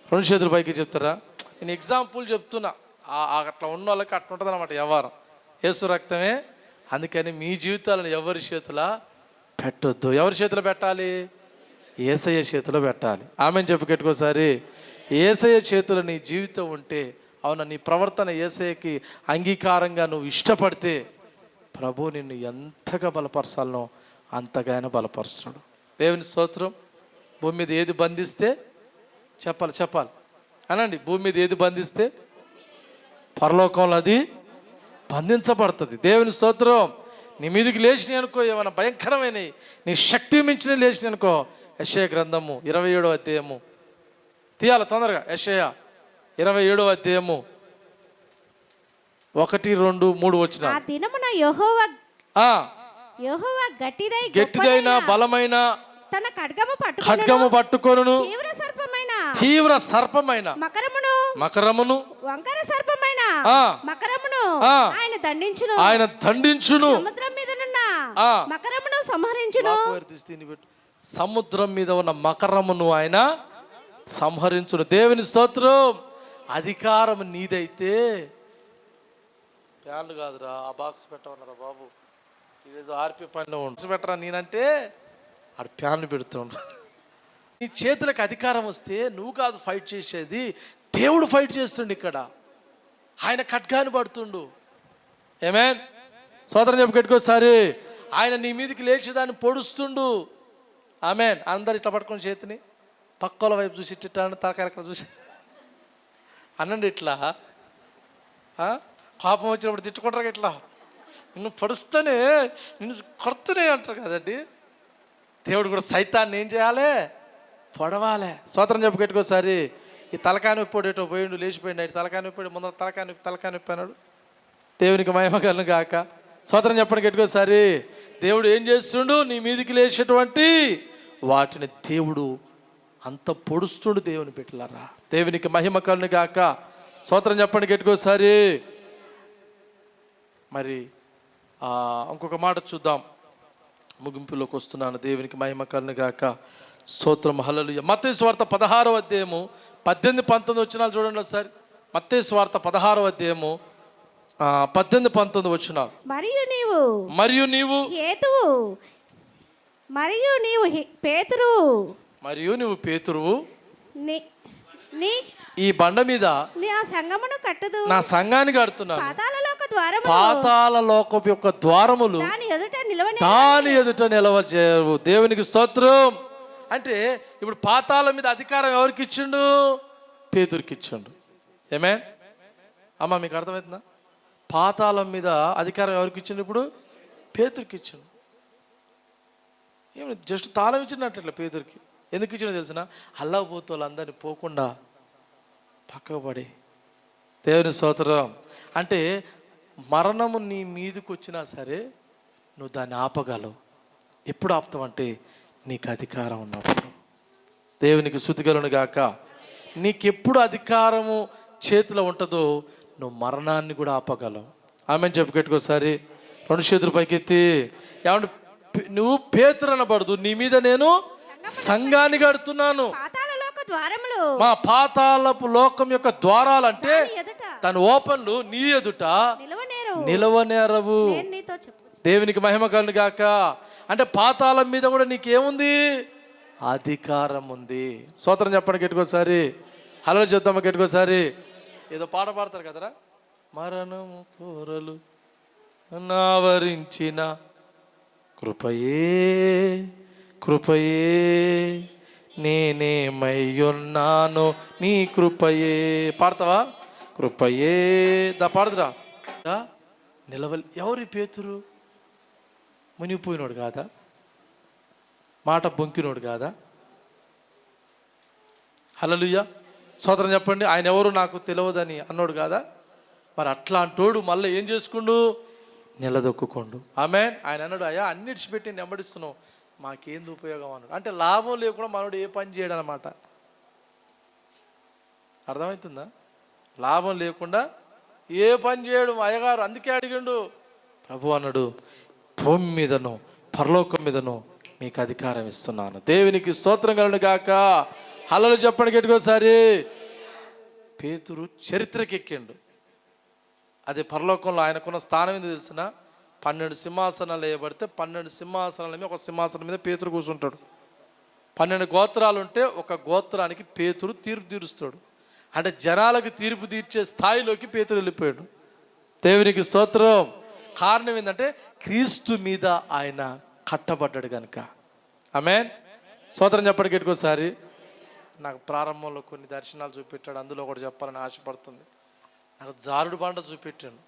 2 చేతుల పైకి చెప్తారా? నేను ఎగ్జాంపుల్ చెప్తున్నా. అట్లా ఉన్న వాళ్ళకి అట్లా ఉంటుంది అనమాట వ్యవహారం. యేసు రక్తమే. అందుకని మీ జీవితాలను ఎవరి చేతిలో పెట్టొద్దు. ఎవరి చేతిలో పెట్టాలి? యేసయ్య చేతిలో పెట్టాలి. ఆమెను చెప్పు పెట్టుకోసారి. యేసయ్య చేతిలో నీ జీవితం ఉంటే, అవునా, నీ ప్రవర్తన యేసయ్యకి అంగీకారంగా నువ్వు ఇష్టపడితే ప్రభు నిన్ను ఎంతగా బలపరచాలనో అంతగానే బలపరుస్తాడు. దేవుని స్తోత్రం. భూమి మీద ఏది బంధిస్తే చెప్పాలి అనండి. భూమి మీద ఏది బంధిస్తే పరలోకంలో అది బంధించబడుతుంది. దేవుని స్తోత్రం. నీ మీదకి లేచినాయి అనుకో, ఏమైనా భయంకరమైనవి, నీ శక్తి మించిన లేచినాయి అనుకో. యెషయా గ్రంథము 27వ అధ్యాయము తీయాలి తొందరగా. యెషయా 27వ అధ్యాయము 1, 2, 3 వచ్చిన. ఆ దినమున యెహోవా గట్టిదైన బలమైన తన ఖడ్గము పట్టుకొనును, తీవ్ర సర్పమైన మకరమును వంకర సర్పమైన మకరమును ఆయన దండించును. సముద్రం మీదనున్న మకరమును సంహరించును. సముద్రం మీద ఉన్న మకరమును ఆయన సంహరించును. దేవుని స్తోత్రం. అధికారం నీదైతే, ప్యాన్లు కాదురా, ఆ బాక్స్ పెట్టమన్నారా బాబు, ఇదేదో ఆర్పి పనిలో పెట్టరా నేనంటే ఆడు ప్యాన్లు పెడుతుండు. నీ చేతులకు అధికారం వస్తే నువ్వు కాదు ఫైట్ చేసేది, దేవుడు ఫైట్ చేస్తుండు. ఇక్కడ ఆయన ఖడ్గాన్ని పడుతుండు. ఆమేన్. సోదరం చెప్పు కట్టుకోసారి. ఆయన నీ మీదకి లేచి దాన్ని పొడుస్తుండు. ఆమేన్. అందరు ఇట్లా పట్టుకొని చేతిని పక్కల వైపు చూసి ఇట్లా తలకాయ చూసి అనండి. ఇట్లా కోపం వచ్చినప్పుడు తిట్టుకుంటారు, ఇట్లా నిన్ను పడుస్తూనే నిన్ను కొడుతూనే అంటారు కదండి. దేవుడు కూడా సైతాన్ని ఏం చేయాలి? పొడవాలి. స్తోత్రం చెప్పు కట్టుకోసారి. ఈ తలకాయ నొప్పి ఎటో పోయిండు, లేచిపోయిండు. ఇటు తలకాయ నొప్పి, ముందర తలకాయ నొప్పి అన్నాడు. దేవునికి మహిమ కలుగును గాక. స్తోత్రం చెప్పండి కట్టుకోసారి. దేవుడు ఏం చేస్తుండు? నీ మీదికి లేచేటువంటి వాటిని దేవుడు అంత పొడుస్తుండు. దేవుని పెట్టలారా, దేవునికి మహిమ కలుగును గాక. స్తోత్రం చెప్పండి కట్టుకోసారి. మరి ఇంకొక మాట చూద్దాం, ముగింపులోకి వస్తున్నాను. దేవునికి మహిమ కలుగును గాక. స్తోత్రం. హల్లెలూయా. మత్తయి సువార్త 16వ అధ్యాయము 18, 19 వచనాలు చూడండి ఒకసారి. మత్తయి సువార్త 16వ అధ్యాయము 18, 19 వచనాలు. మరియు నీవు పేతురువు ఈ బండ మీద నా సంఘాన్ని కడుతున్నాను. పాతాళ లోకపు యొక్క ద్వారములు దాని ఎదుట నిలవజేయవు. దేవునికి స్తోత్రం. అంటే ఇప్పుడు పాతాళం మీద అధికారం ఎవరికి ఇచ్చిండు? పేతురుకి ఇచ్చిండు. ఆమేన్. అమ్మ మీకు అర్థమవుతుందా? పాతాళం మీద అధికారం ఎవరికి ఇచ్చిండు? ఇప్పుడు పేతురుకి ఇచ్చిండు. ఏమి జస్ట్ తాళం ఇచ్చినట్ల పేతురుకి. ఎందుకు ఇచ్చిండో తెలిసిన? అల్లబోతు వాళ్ళందరినీ పోకుండా పక్కకు పడి. దేవుని స్తోత్రం. అంటే మరణము నీ మీదకి వచ్చినా సరే నువ్వు దాన్ని ఆపగలవు. ఎప్పుడు ఆపుతావంటే నీకు అధికారం ఉన్నప్పుడు. దేవునికి స్తుతి కలుగును గాక. నీకెప్పుడు అధికారము చేతిలో ఉంటుందో నువ్వు మరణాన్ని కూడా ఆపగలవు. ఆమెను చెప్పుకెట్టుకోసారి. 2 చేతులు పైకెత్తి. ఏమంటే నువ్వు పేతురు అనబడదు, నీ మీద నేను సంఘాన్ని కడుతున్నాను. మా పాతాళపు లోకం యొక్క ద్వారాలంటే తన ఓపెన్లు నీ ఎదుట నిలవనేరవు. దేవునికి మహిమ కలుగును గాక. అంటే పాతాళం మీద కూడా నీకేముంది? అధికారం ఉంది. స్తోత్రం చెప్పండి గట్టికోసారి. హల్లెలూయా చెప్తామా గట్టికోసారి. ఏదో పాట పాడతారు కదరా, మరణము కోరలు నావరించిన కృపయే నేనేమయ్యున్నాను నీ కృపయే. పాడతావా? కృపయే పాడుదురా. నిలవలి. ఎవరి పేతురు? మునిగిపోయినోడు కాదా? మాట బొంకినోడు కాదా? హల్లెలూయా. స్తోత్రం చెప్పండి. ఆయన ఎవరు నాకు తెలియదని అన్నోడు కాదా? మరి అట్లాంటోడు మళ్ళీ ఏం చేసుకుండు? నిలదొక్కుండు. ఆమేన్. ఆయన అన్నాడు, అయ్యా అన్నిటిసి పెట్టి నెంబడిస్తున్నావు, మాకేంది ఉపయోగం అన్నాడు. అంటే లాభం లేకుండా మనోడు ఏ పని చేయడం అన్నమాట. అర్థమవుతుందా? లాభం లేకుండా ఏ పని చేయడం. అయ్యగారు అందుకే అడిగిండు. ప్రభు అన్నాడు, భూమి మీదను పరలోకం మీదను మీకు అధికారం ఇస్తున్నాను. దేవునికి స్తోత్రం కలుగును గాక. హల్లెలూయా చెప్పండి గట్టికోసారి. పేతురు చరిత్రకి ఎక్కిండు. అదే పరలోకంలో ఆయనకున్న స్థానం ఏంది తెలిసిన? 12 సింహాసనాలు వేయబడితే 12 సింహాసనాల మీద ఒక సింహాసనం మీద పేతురు కూర్చుంటాడు. 12 గోత్రాలు ఉంటే ఒక గోత్రానికి పేతురు తీర్పు తీరుస్తాడు. అంటే జనాలకు తీర్పు తీర్చే స్థాయిలోకి పేతురు వెళ్ళిపోయాడు. దేవునికి స్తోత్రం. కారణం ఏంటంటే క్రీస్తు మీద ఆయన కట్టబడ్డాడు కనుక. ఆమేన్. స్తోత్రం చెప్పండి గట్టికోసారి. నాకు ప్రారంభంలో కొన్ని దర్శనాలు చూపెట్టాడు, అందులో ఒకటి చెప్పాలని ఆశపడుతుంది. నాకు జారుడు బండ చూపెట్టాను.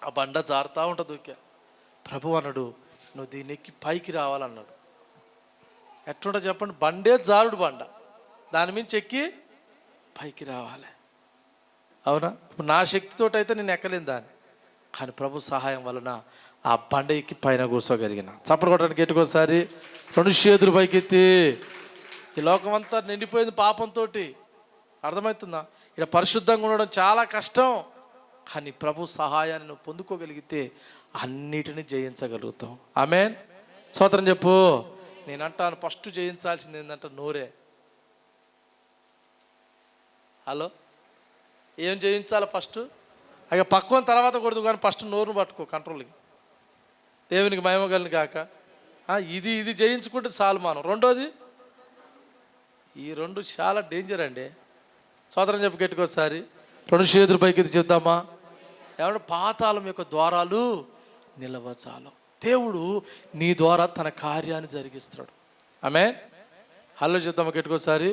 ఆ బండ జారుతూ ఉంటుంది ఊరికే. ప్రభు అన్నాడు, నువ్వు దీన్ని ఎక్కి పైకి రావాలన్నాడు. ఎట్లుంటో చెప్పండి, బండే జారుడు బండ, దాని మించి ఎక్కి పైకి రావాలి. అవునా? ఇప్పుడు నా శక్తితోటి అయితే నేను ఎక్కలేను దాన్ని, కానీ ప్రభు సహాయం వలన ఆ బండ ఎక్కి పైన కూర్చోగలిగిన. చప్పలు కొట్టడానికి ఎట్టుకోసారి 2 చేతులు పైకెత్తి. ఈ లోకం అంతా నిండిపోయింది పాపంతో. అర్థమవుతుందా? ఇక్కడ పరిశుద్ధంగా ఉండడం చాలా కష్టం, కానీ ప్రభు సహాయాన్ని నువ్వు పొందుకోగలిగితే అన్నిటినీ జయించగలుగుతాం. ఆమేన్. స్తోత్రం చెప్పు. నేనంటాను ఫస్ట్ జయించాల్సింది ఏంటంటే నోరే. హలో, ఏం జయించాలి ఫస్ట్? అయ్యా పక్వం తర్వాత కొడుతు, కానీ ఫస్ట్ నోరును పట్టుకో కంట్రోల్కి. దేవునికి మహిమగలను కాక ఇది జయించుకుంటే చాలు మనం. రెండోది, ఈ 2 చాలా డేంజర్ అండి. స్తోత్రం చెప్పు గట్టికోసారి. 2 చేతుల పైకి చెప్తామా? ఏమంటే పాతాళం యొక్క ద్వారాలు నిలవచాలు. దేవుడు నీ ద్వారా తన కార్యాన్ని జరిగిస్తాడు. ఆమేన్. హలో చెప్తామా గట్టికోసారి.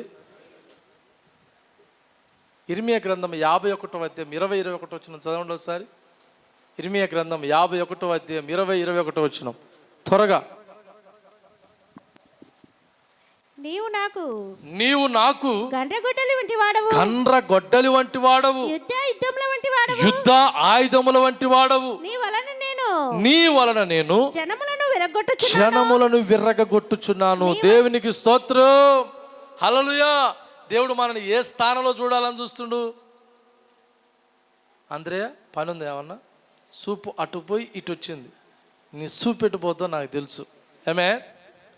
ఇర్మియా గ్రంథం 51వ అధ్యాయం 20-21 వచనం చదవండి ఒకసారి. ఇర్మియా గ్రంథం 51వ అధ్యాయం 20-21 వచనం త్వరగా. నీవు నాకు గండ్రగొడ్డలి వంటి వాడవు, గండ్రగొడ్డలి వంటి వాడవు, యుద్ధ ఆయుధముల వంటి వాడవు. నీ వలన నేను జనములను విర్రగొట్టుచున్నాను. దేవునికి స్తోత్రం. హల్లెలూయా. దేవుడు మనల్ని ఏ స్థానంలో చూడాలని చూస్తుండు? అంద్రయ్య పని ఉంది ఏమన్నా? సూపు అటు పోయి ఇటు వచ్చింది, నీ సూపు ఎట్టుపోతావు నాకు తెలుసు. ఏమే,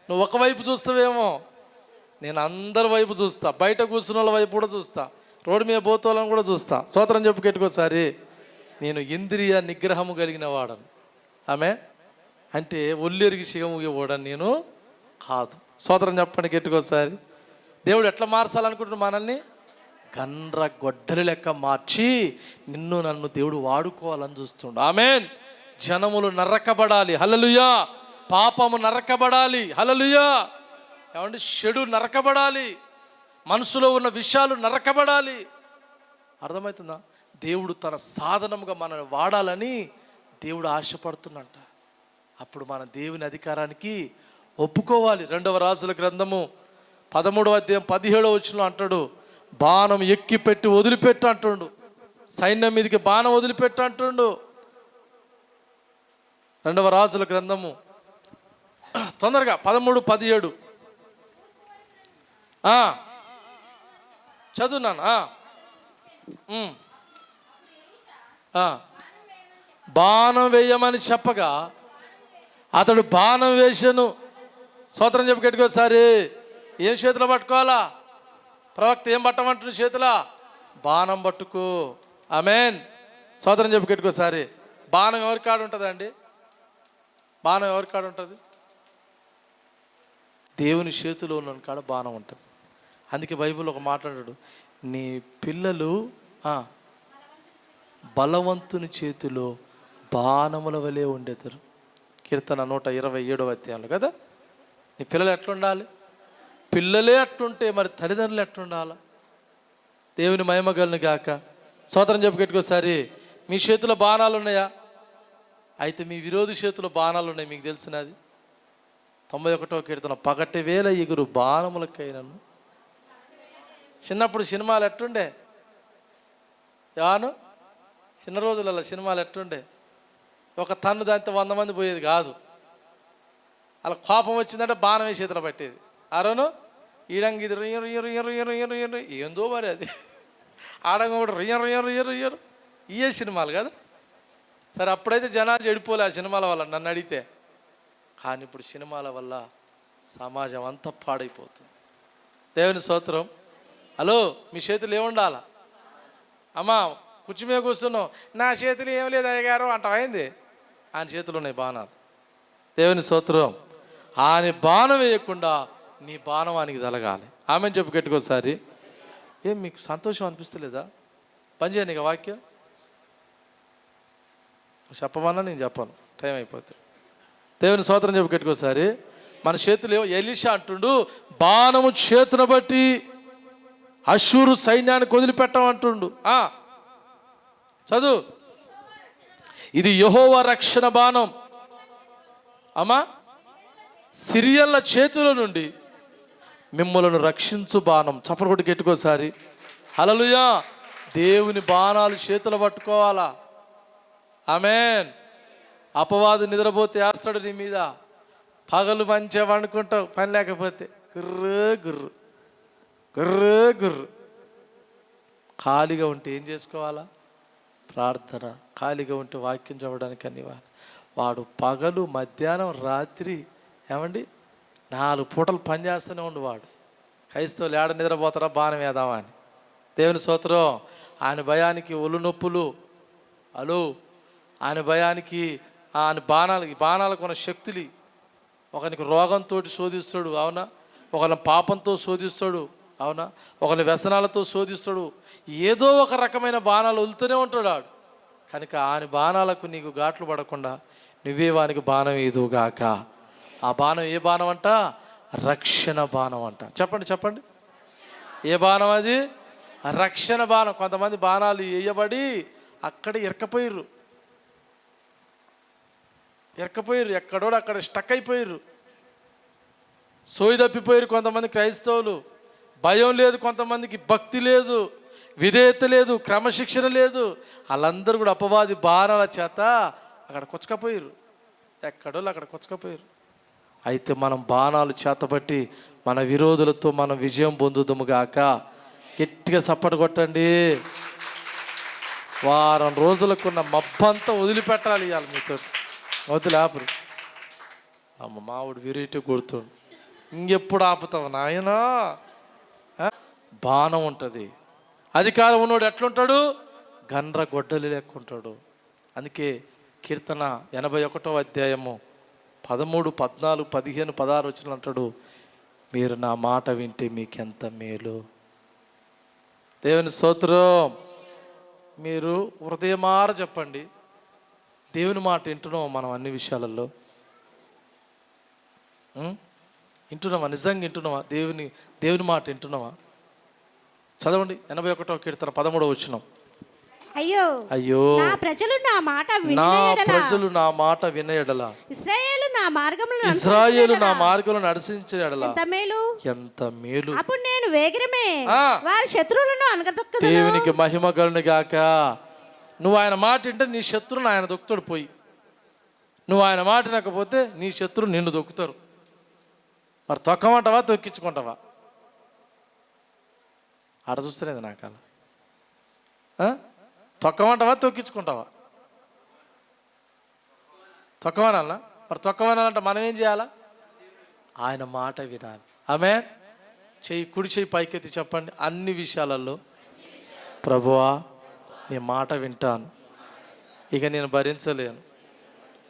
నువ్వు ఒకవైపు చూస్తావేమో, నేను అందరి వైపు చూస్తా. బయట కూర్చున్న వాళ్ళ వైపు కూడా చూస్తా, రోడ్డు మీద పోతాలని కూడా చూస్తా. స్తోత్రం చెప్పు గట్టికోసారి. నేను ఇంద్రియ నిగ్రహము కలిగిన వాడను. ఆమె అంటే ఒళ్ళెరిగి సిగముగి ఓడని నేను కాదు. స్తోత్రం చెప్పండి గట్టికోసారి. దేవుడు ఎట్లా మార్చాలనుకుంటున్నాడు మనల్ని? గండ్రగొడ్డలి లెక్క మార్చి నిన్ను నన్ను దేవుడు వాడుకోవాలని చూస్తుండు. ఆమేన్. జనములు నరకబడాలి. హల్లెలూయా. పాపము నరకబడాలి. హల్లెలూయా. ఏమంటే చెడు నరకబడాలి, మనసులో ఉన్న విషయాలు నరకబడాలి. అర్థమవుతుందా? దేవుడు తన సాధనముగా మనల్ని వాడాలని దేవుడు ఆశపడుతున్నట్ట. అప్పుడు మన దేవుని అధికారానికి ఒప్పుకోవాలి. 2వ రాజుల గ్రంథము 13వ అధ్యాయం 17వ వచనంలో అంటాడు, బాణం ఎక్కి పెట్టి వదిలిపెట్టు అంటుండు. సైన్యం మీదకి బాణం వదిలిపెట్టు అంటుండు. 2వ రాజుల గ్రంథము తొందరగా 13-17 చదువున్నాను. బాణం వేయమని చెప్పగా అతడు బాణం వేసాను. స్తోత్రం చెప్పి గట్టికోసారి. ఏం చేతిలో పట్టుకోవాలా? ప్రవక్త ఏం పట్టమంటున్న చేతిలో? బాణం పట్టుకో. ఆమేన్. స్తోత్రం చెప్పి గట్టికోసారి. బాణం ఎవరి కాడ ఉంటుందండి? బాణం ఎవరి కాడ ఉంటుంది? దేవుని చేతిలో ఉన్న కాడ బాణం ఉంటుంది. అందుకే బైబిల్ ఒక మాట్లాడాడు, నీ పిల్లలు బలవంతుని చేతిలో బాణముల వలె ఉండేతారు. కీర్తన 127వ అధ్యాయంలో కదా. నీ పిల్లలు ఎట్లుండాలి? పిల్లలే అట్లుంటే మరి తల్లిదండ్రులు ఎట్లుండాలా? దేవుని మహిమగలను గాక. స్తోత్రం చెప్పుకెట్టుకోసారి. మీ చేతిలో బాణాలు ఉన్నాయా? అయితే మీ విరోధి చేతిలో బాణాలు ఉన్నాయి. మీకు తెలిసినది 91వ కీర్తన, పగటి వేల ఎగురు బాణములకైనను. చిన్నప్పుడు సినిమాలు ఎట్టుండే? యాను చిన్న రోజులలో సినిమాలు ఎట్టుండే? ఒక తన్ను దాంతో 100 మంది పోయేది కాదు. అలా కోపం వచ్చిందంటే బాణం వేసి చేతిలో పట్టేది. ఆరోను ఈడంగి ఇది రుయ్యరు ఇయ్యరు ఇయ్యరు ఇయ్యరు ఇయ్యరు ఇయ్యరు ఏందో మరి అది. ఆడంగా కూడా రుయ్యరు ఇయ్యరు ఇయ్యరు ఇయ్యరు. ఇవే సినిమాలు కదా. సరే, అప్పుడైతే జనాలు చెడిపోలే ఆ సినిమాల వల్ల నన్ను అడిగితే. కానీ ఇప్పుడు సినిమాల వల్ల సమాజం అంతా పాడైపోతుంది. దేవుని స్తోత్రం. హలో, మీ చేతులు ఏముండాలా? అమ్మా కుర్చీ మీద కూర్చున్నావు, నా చేతులు ఏం లేదు అయ్యగారు అంటావు. అయింది, ఆయన చేతులు ఉన్నాయి బాణాలు. దేవుని స్తోత్రం. ఆయన బాణం వేయకుండా నీ బాణం ఆయనకి తలగాలి. ఆమెను చెప్పు గట్టికోసారి. ఏం మీకు సంతోషం అనిపిస్తలేదా? పని చేయను ఇక వాక్యం చెప్పమన్నా నేను చెప్పాను, టైం అయిపోతుంది. దేవుని స్తోత్రం చెప్పు గట్టికోసారి. మన చేతులు ఏమో ఎలీషా అంటుండు, బాణము చేతును బట్టి అష్షూరు సైన్యాన్ని వదిలిపెట్టమంటుండు. చదువు, ఇది యెహోవా రక్షణ బాణం. అమ్మా, సిరియన్ల చేతుల నుండి మిమ్మలను రక్షించు బాణం. చప్పలు కొట్టి గెట్టుకోసారి. హల్లెలూయా. దేవుని బాణాలు చేతులు పట్టుకోవాలా. ఆమేన్. అపవాదు నిద్రపోతే వేస్తాడు నీ మీద, పగలు మంచిగా వండుకుంటావు పని లేకపోతే, గుర్రు గుర్రు గుర్రు గుర్రు. ఖాళీగా ఉంటే ఏం చేసుకోవాలా? ప్రార్థన. ఖాళీగా ఉంటే వాక్యం చదవడానికి అని వాడు పగలు మధ్యాహ్నం రాత్రి ఏమండి 4 పూటలు పని చేస్తూనే ఉండు వాడు. క్రైస్తవులు ఏడ నిద్రపోతారా బాణం వేద్దామా అని. దేవుని స్తోత్రం. ఆయన భయానికి ఒళ్ళు నొప్పులు, ఆయన భయానికి ఆయన బాణాలకు ఉన్న శక్తులు. ఒకరికి రోగంతో శోధిస్తాడు, అవునా? ఒకరిని పాపంతో శోధిస్తాడు, అవునా? ఒకరిని వ్యసనాలతో శోధిస్తాడు. ఏదో ఒక రకమైన బాణాలు వదులుతూనే ఉంటాడు వాడు. కనుక ఆయన బాణాలకు నీకు ఘాట్లు పడకుండా నువ్వే వానికి బాణం ఏదుగాక. ఆ బాణం ఏ బాణం అంట? రక్షణ బాణం అంట. చెప్పండి చెప్పండి, ఏ బాణం అది? రక్షణ బాణం. కొంతమంది బాణాలు వేయబడి అక్కడ ఇరకపోయిర్రు, ఎక్కడోడు అక్కడ స్టక్ అయిపోయిర్రు, సోయి తప్పిపోయారు. కొంతమంది క్రైస్తవులు భయం లేదు, కొంతమందికి భక్తి లేదు, విధేయత లేదు, క్రమశిక్షణ లేదు. వాళ్ళందరూ కూడా అపవాది బాణాల చేత అక్కడ కొచ్చకపోయారు, ఎక్కడోళ్ళు అక్కడ కొచ్చకపోయారు. అయితే మనం బాణాలు చేతబట్టి మన విరోధులతో మనం విజయం పొందుదుము గాక. గట్టిగా సప్పటి కొట్టండి. వారం రోజులకున్న మబ్బంతా వదిలిపెట్టాలి ఇవాళ మీతో. వదిలేపరు. అమ్మ మావుడు విరేటి కొడుతుండు, ఇంకెప్పుడు ఆపుతావు నాయనా? బాణం ఉంటుంది. అధికారం ఉన్నోడు ఎట్లుంటాడు? గండ్ర గొడ్డలి లెక్కుంటాడు. అందుకే కీర్తన 81వ అధ్యాయము 13, 14, 15, 16 వచ్చిన అంటాడు, మీరు నా మాట వింటే మీకెంత మేలు. దేవుని స్తోత్రం. మీరు హృదయమార చెప్పండి, దేవుని మాట వింటున్నాం మనం అన్ని విషయాలలో? వింటున్నావా? నిజంగా వింటున్నావా? దేవుని మాట వింటున్నావా? చదవండి 81వ కీర్తన 13వ వచనం. అయ్యో అయ్యో, నా ప్రజలు నా మాట విన్న ఎడల, ఇశ్రాయేలు నా మార్గములను నడిచించిన ఎడల ఎంత మేలు. అప్పుడు నేను వేగిరమే వారి శత్రువులను అనగదొక్కదును. దేవునికి మహిమ కలుగును గాక. నువ్వు ఆయన మాట వింటే నీ శత్రువును ఆయన దొక్కుతాడు పోయి. నువ్వు ఆయన మాట వినకపోతే నీ శత్రువు నిన్ను దొక్కుతారు. మరి తొక్కమంటావా తొక్కించుకుంటావా? ఆడ చూస్తలేదు నాకు అలా. తొక్కమంటావా తొక్కించుకుంటావా? తొక్కమనాలనా? మరి తొక్కమనాలంటే మనం ఏం చేయాలా? ఆయన మాట వినాలి. ఆమేన్. కుడి చెయ్యి పైకెత్తి చెప్పండి, అన్ని విషయాలలో ప్రభువా నీ మాట వింటాను, ఇక నేను భరించలేను,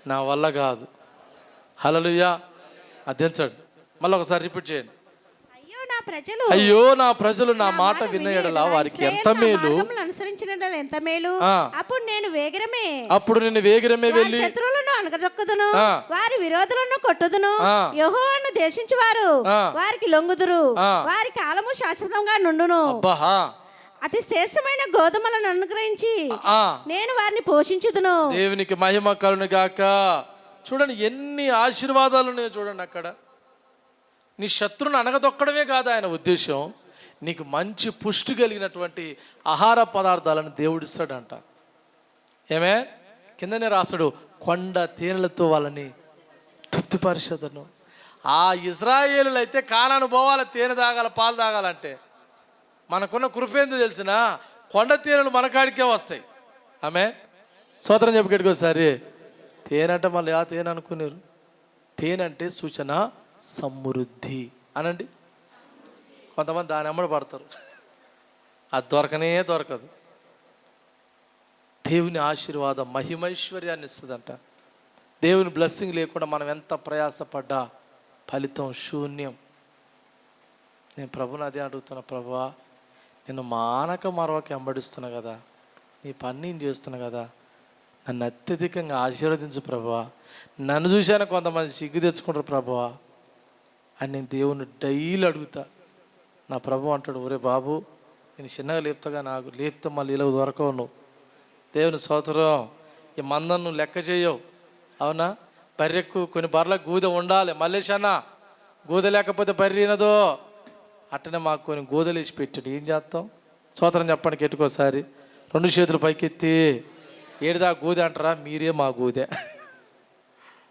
నా వల్ల కాదు. హల్లెలూయా. అదించండి. మళ్ళీ ఒకసారి రిపీట్ చేయండి. అయ్యో నా ప్రజలు నా మాట విన్న ఎడల వారికి ఎంత మేలు, ఎంత మేలు. అప్పుడు నేను వేగిరమే వెళ్ళి శత్రువులను అనగదొక్కదును, వారి విరోధులను కొట్టుదును. యెహోవాను దేశించు వారు వారికి లొంగుదురు, వారి కాలము శాశ్వతంగా నుండును. అతి శ్రేష్టమైన గోధుమలను అనుగ్రహించి నేను వారిని పోషించుదును. దేవునికి మహిమ కలుగును గాక. చూడండి ఎన్ని ఆశీర్వాదాలు ఉన్నాయో చూడండి. అక్కడ నీ శత్రువును అనగదొక్కడమే కాదు ఆయన ఉద్దేశం, నీకు మంచి పుష్టి కలిగినటువంటి ఆహార పదార్థాలను దేవుడిస్తాడంట. ఏమే కిందనే రాస్తాడు, కొండ తేనెలతో వాళ్ళని తృప్తిపరిచేదను. ఆ ఇజ్రాయేలులు అయితే కానాను పోవాలి, తేనె తాగాల, పాలు తాగాలంటే. మనకున్న కృపేందో తెలిసిన కొండ తేనెలు మన కాడికే వస్తాయి. ఆమె స్తోత్రం చెప్పుకెట్టుకోసారి. తేనె అంటే మళ్ళీ ఆ తేనె అనుకున్నారు. తేనె అంటే సూచన సమృద్ధి అనండి. కొంతమంది దాని అమ్మడి పడతారు, అది దొరకదు. దేవుని ఆశీర్వాదం మహిమైశ్వర్యాన్ని ఇస్తుందంట. దేవుని బ్లెస్సింగ్ లేకుండా మనం ఎంత ప్రయాసపడ్డా ఫలితం శూన్యం. నేను ప్రభుని అదే అడుగుతున్నా, ప్రభువా నేను మానక మరొక వెంబడిస్తున్నా కదా, నీ పని నేను చేస్తున్నా కదా, నన్ను అత్యధికంగా ఆశీర్వదించు ప్రభువా. నన్ను చూశాను కొంతమంది సిగ్గు తెచ్చుకుంటారు ప్రభువా అని నేను దేవుని డైలీ అడుగుతా. నా ప్రభు అంటాడు, ఒరే బాబు నేను చిన్నగా లేపుతాగా, నాకు లేపితే మళ్ళీ ఇలా దొరకవు నువ్వు. దేవుని స్తోత్రం. ఈ మందం నువ్వు లెక్క చేయవు, అవునా? బర్రెక్కు కొన్ని బర్రెలకు గూదె ఉండాలి. మల్లేషన్న గూదె లేకపోతే బర్రెనదో, అట్టనే మాకు కొన్ని గూదెలు వేసి పెట్టాడు. ఏం చేస్తాం? స్తోత్రం చెప్పండి గట్టికోసారి. 2 చేతులు పైకెత్తి. ఏడిదా గూదె అంటారా? మీరే మా గూదె.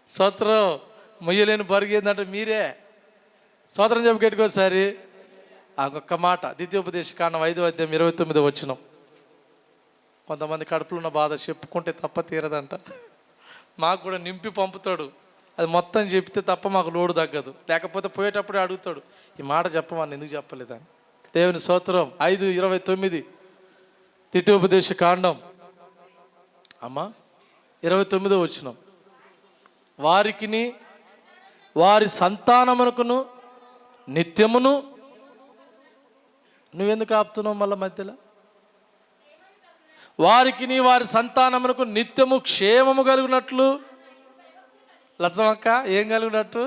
స్తోత్రం. మొయ్యలేని బరుగు ఏందంటే మీరే. స్తోత్రం చెప్పి గట్టికోసారి. ఆ ఒక్క మాట ద్వితీయోపదేశకాండం 5వ అధ్యాయం 29వ వచనం. కొంతమంది కడుపులో ఉన్న బాధ చెప్పుకుంటే తప్ప తీరదంట. మాకు కూడా నింపి పంపుతాడు, అది మొత్తం చెప్తే తప్ప మాకు లోడు తగ్గదు. లేకపోతే పోయేటప్పుడే అడుగుతాడు, ఈ మాట చెప్పమని ఎందుకు చెప్పలేదని. దేవుని స్తోత్రం. 5:29 ద్వితీయోపదేశకాండం అమ్మా 29వ వచనం. వారికిని వారి సంతానమునకును నిత్యమును. నువ్వెందుకు ఆపుతున్నావు మళ్ళీ మధ్యలో? వారికిని వారి సంతానమునకు నిత్యము క్షేమము కలిగినట్లు. లచ్చమక్క ఏం కలిగినట్టు?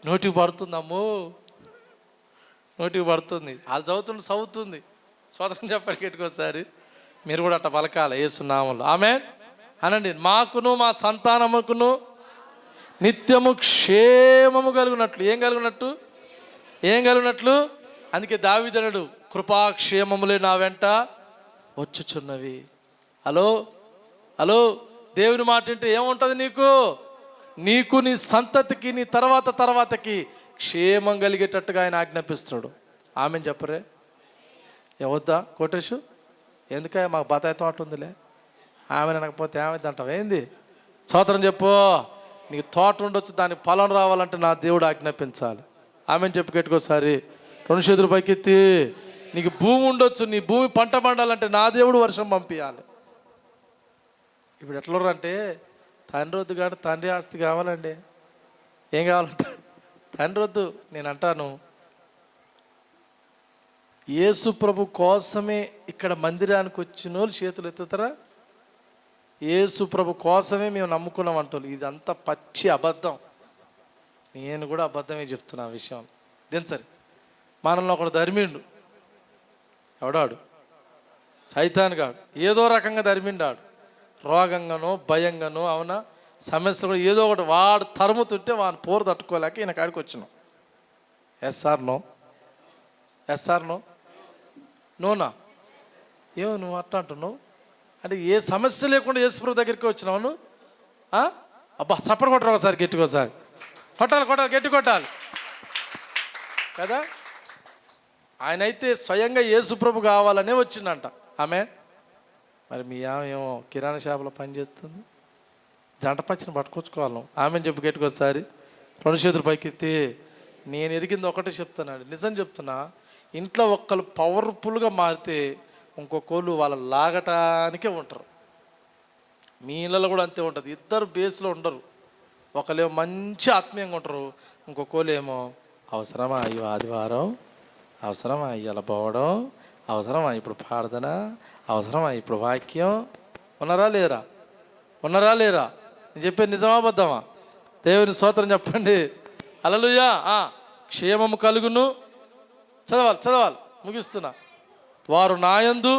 నోటికి పడుతుందమ్మో, నోటికి పడుతుంది. అది చదువుతుంటే చదువుతుంది. స్వతంత్రం చెప్పడికెట్టుకోసారి మీరు కూడా అట్లా పలకాలి యేసు నామములో. ఆమేన్ అనండి. మాకును మా సంతానముకును నిత్యము క్షేమము కలిగినట్లు. ఏం కలిగినట్టు? ఏం కలిగినట్లు? అందుకే దావీదుడు, కృపాక్షేమములే నా వెంట వచ్చుచున్నవి. హలో హలో, దేవుని మాట అంటే ఏముంటుంది నీకు? నీకు నీ సంతతికి నీ తర్వాతకి క్షేమం కలిగేటట్టుగా ఆయన ఆజ్ఞాపిస్తున్నాడు. ఆమెను చెప్పరే ఏవద్దా కోటేశు? ఎందుక మాకు బతాయి తోట ఉందిలే, ఆమె అనకపోతే ఏమైంది అంటావు? ఏంది? స్తోత్రం చెప్పు. నీకు తోట ఉండొచ్చు, దానికి ఫలం రావాలంటే నా దేవుడు ఆజ్ఞాపించాలి. ఆమెను చెప్పు గట్టుకోసారి. 2 చేతులు పైకెత్తి. నీకు భూమి ఉండొచ్చు, నీ భూమి పంట పండాలంటే నా దేవుడు వర్షం పంపించాలి. ఇప్పుడు ఎట్లా అంటే తండ్రి వద్దు కానీ తండ్రి ఆస్తి కావాలండి. ఏం కావాలంట? తండ్రి వద్దు. నేను అంటాను, యేసు ప్రభు కోసమే ఇక్కడ మందిరానికి వచ్చిన వాళ్ళు చేతులు ఎత్తుతారా? యేసు ప్రభు కోసమే మేము నమ్ముకున్నాం అంటారు. ఇదంతా పచ్చి అబద్ధం. నేను కూడా అబద్ధమే చెప్తున్నా ఆ విషయం. దేని సరే, మనల్ని ఒకడు ధర్మిండు. ఎవడాడు? సైతాన్ గాడు. ఏదో రకంగా ధర్మిండాడు, రోగంగానో భయంగానో, అవునా, సమస్యలు కూడా ఏదో ఒకటి వాడు తరుముతుంటే వాడిని పోరు తట్టుకోలేక ఈయన కాడికి వచ్చినాం. Yes or no? Yes or no? నోనా? ఏమో నువ్వు అట్లా అంటున్నావు అంటే ఏ సమస్య లేకుండా యేసుప్రభు దగ్గరికి వచ్చినావు నువ్వు? అబ్బా చప్పటి కొట్టరు ఒకసారి, గట్టికోసారి కొట్టాలి, గట్టి కొట్టాలి కదా. ఆయన అయితే స్వయంగా యేసుప్రభు కావాలనే వచ్చిందంట. ఆమె మరి మీ ఆమె ఏమో కిరాణా షాపులో పనిచేస్తుంది, జంట పచ్చిని పట్టుకొచ్చుకోవాలి నువ్వు. ఆమెను చెప్పి గట్టుకోసారి. 2 చేతులు పైకెత్తి. నేను ఎరిగింది ఒకటే చెప్తున్నాను, నిజం చెప్తున్నా. ఇంట్లో ఒక్కరు పవర్ఫుల్గా మారితే ఇంకొకళ్ళు వాళ్ళ లాగటానికే ఉంటారు. మీ ఇళ్ళలో కూడా అంతే ఉంటుంది. ఇద్దరు బేస్లో ఉండరు. ఒకళ్ళేమో మంచి ఆత్మీయంగా ఉంటారు, ఇంకొకళ్ళు ఏమో అవసరమా ఈ ఆదివారం, అవసరమా ఇవాళ పోవడం, అవసరమా ఇప్పుడు ప్రార్థన, అవసరమా ఇప్పుడు వాక్యం. ఉన్నారా లేరా? ఉన్నారా లేరా? నేను చెప్పేది నిజమా అబద్ధమా? దేవుని స్తోత్రం చెప్పండి. హల్లెలూయా. క్షేమము కలుగును. చదవాలి, ముగిస్తున్నా. వారు నాయందు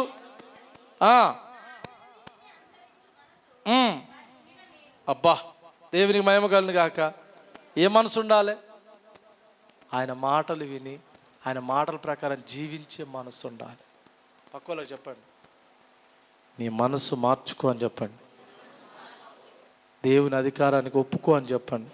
అబ్బా దేవునికి మహిమ కలుగును గాక. ఏ మనసు ఉండాలి? ఆయన మాటలు విని ఆయన మాటల ప్రకారం జీవించే మనసు ఉండాలి. పక్కలో చెప్పండి, నీ మనసు మార్చుకో అని చెప్పండి. దేవుని అధికారానికి ఒప్పుకో అని చెప్పండి.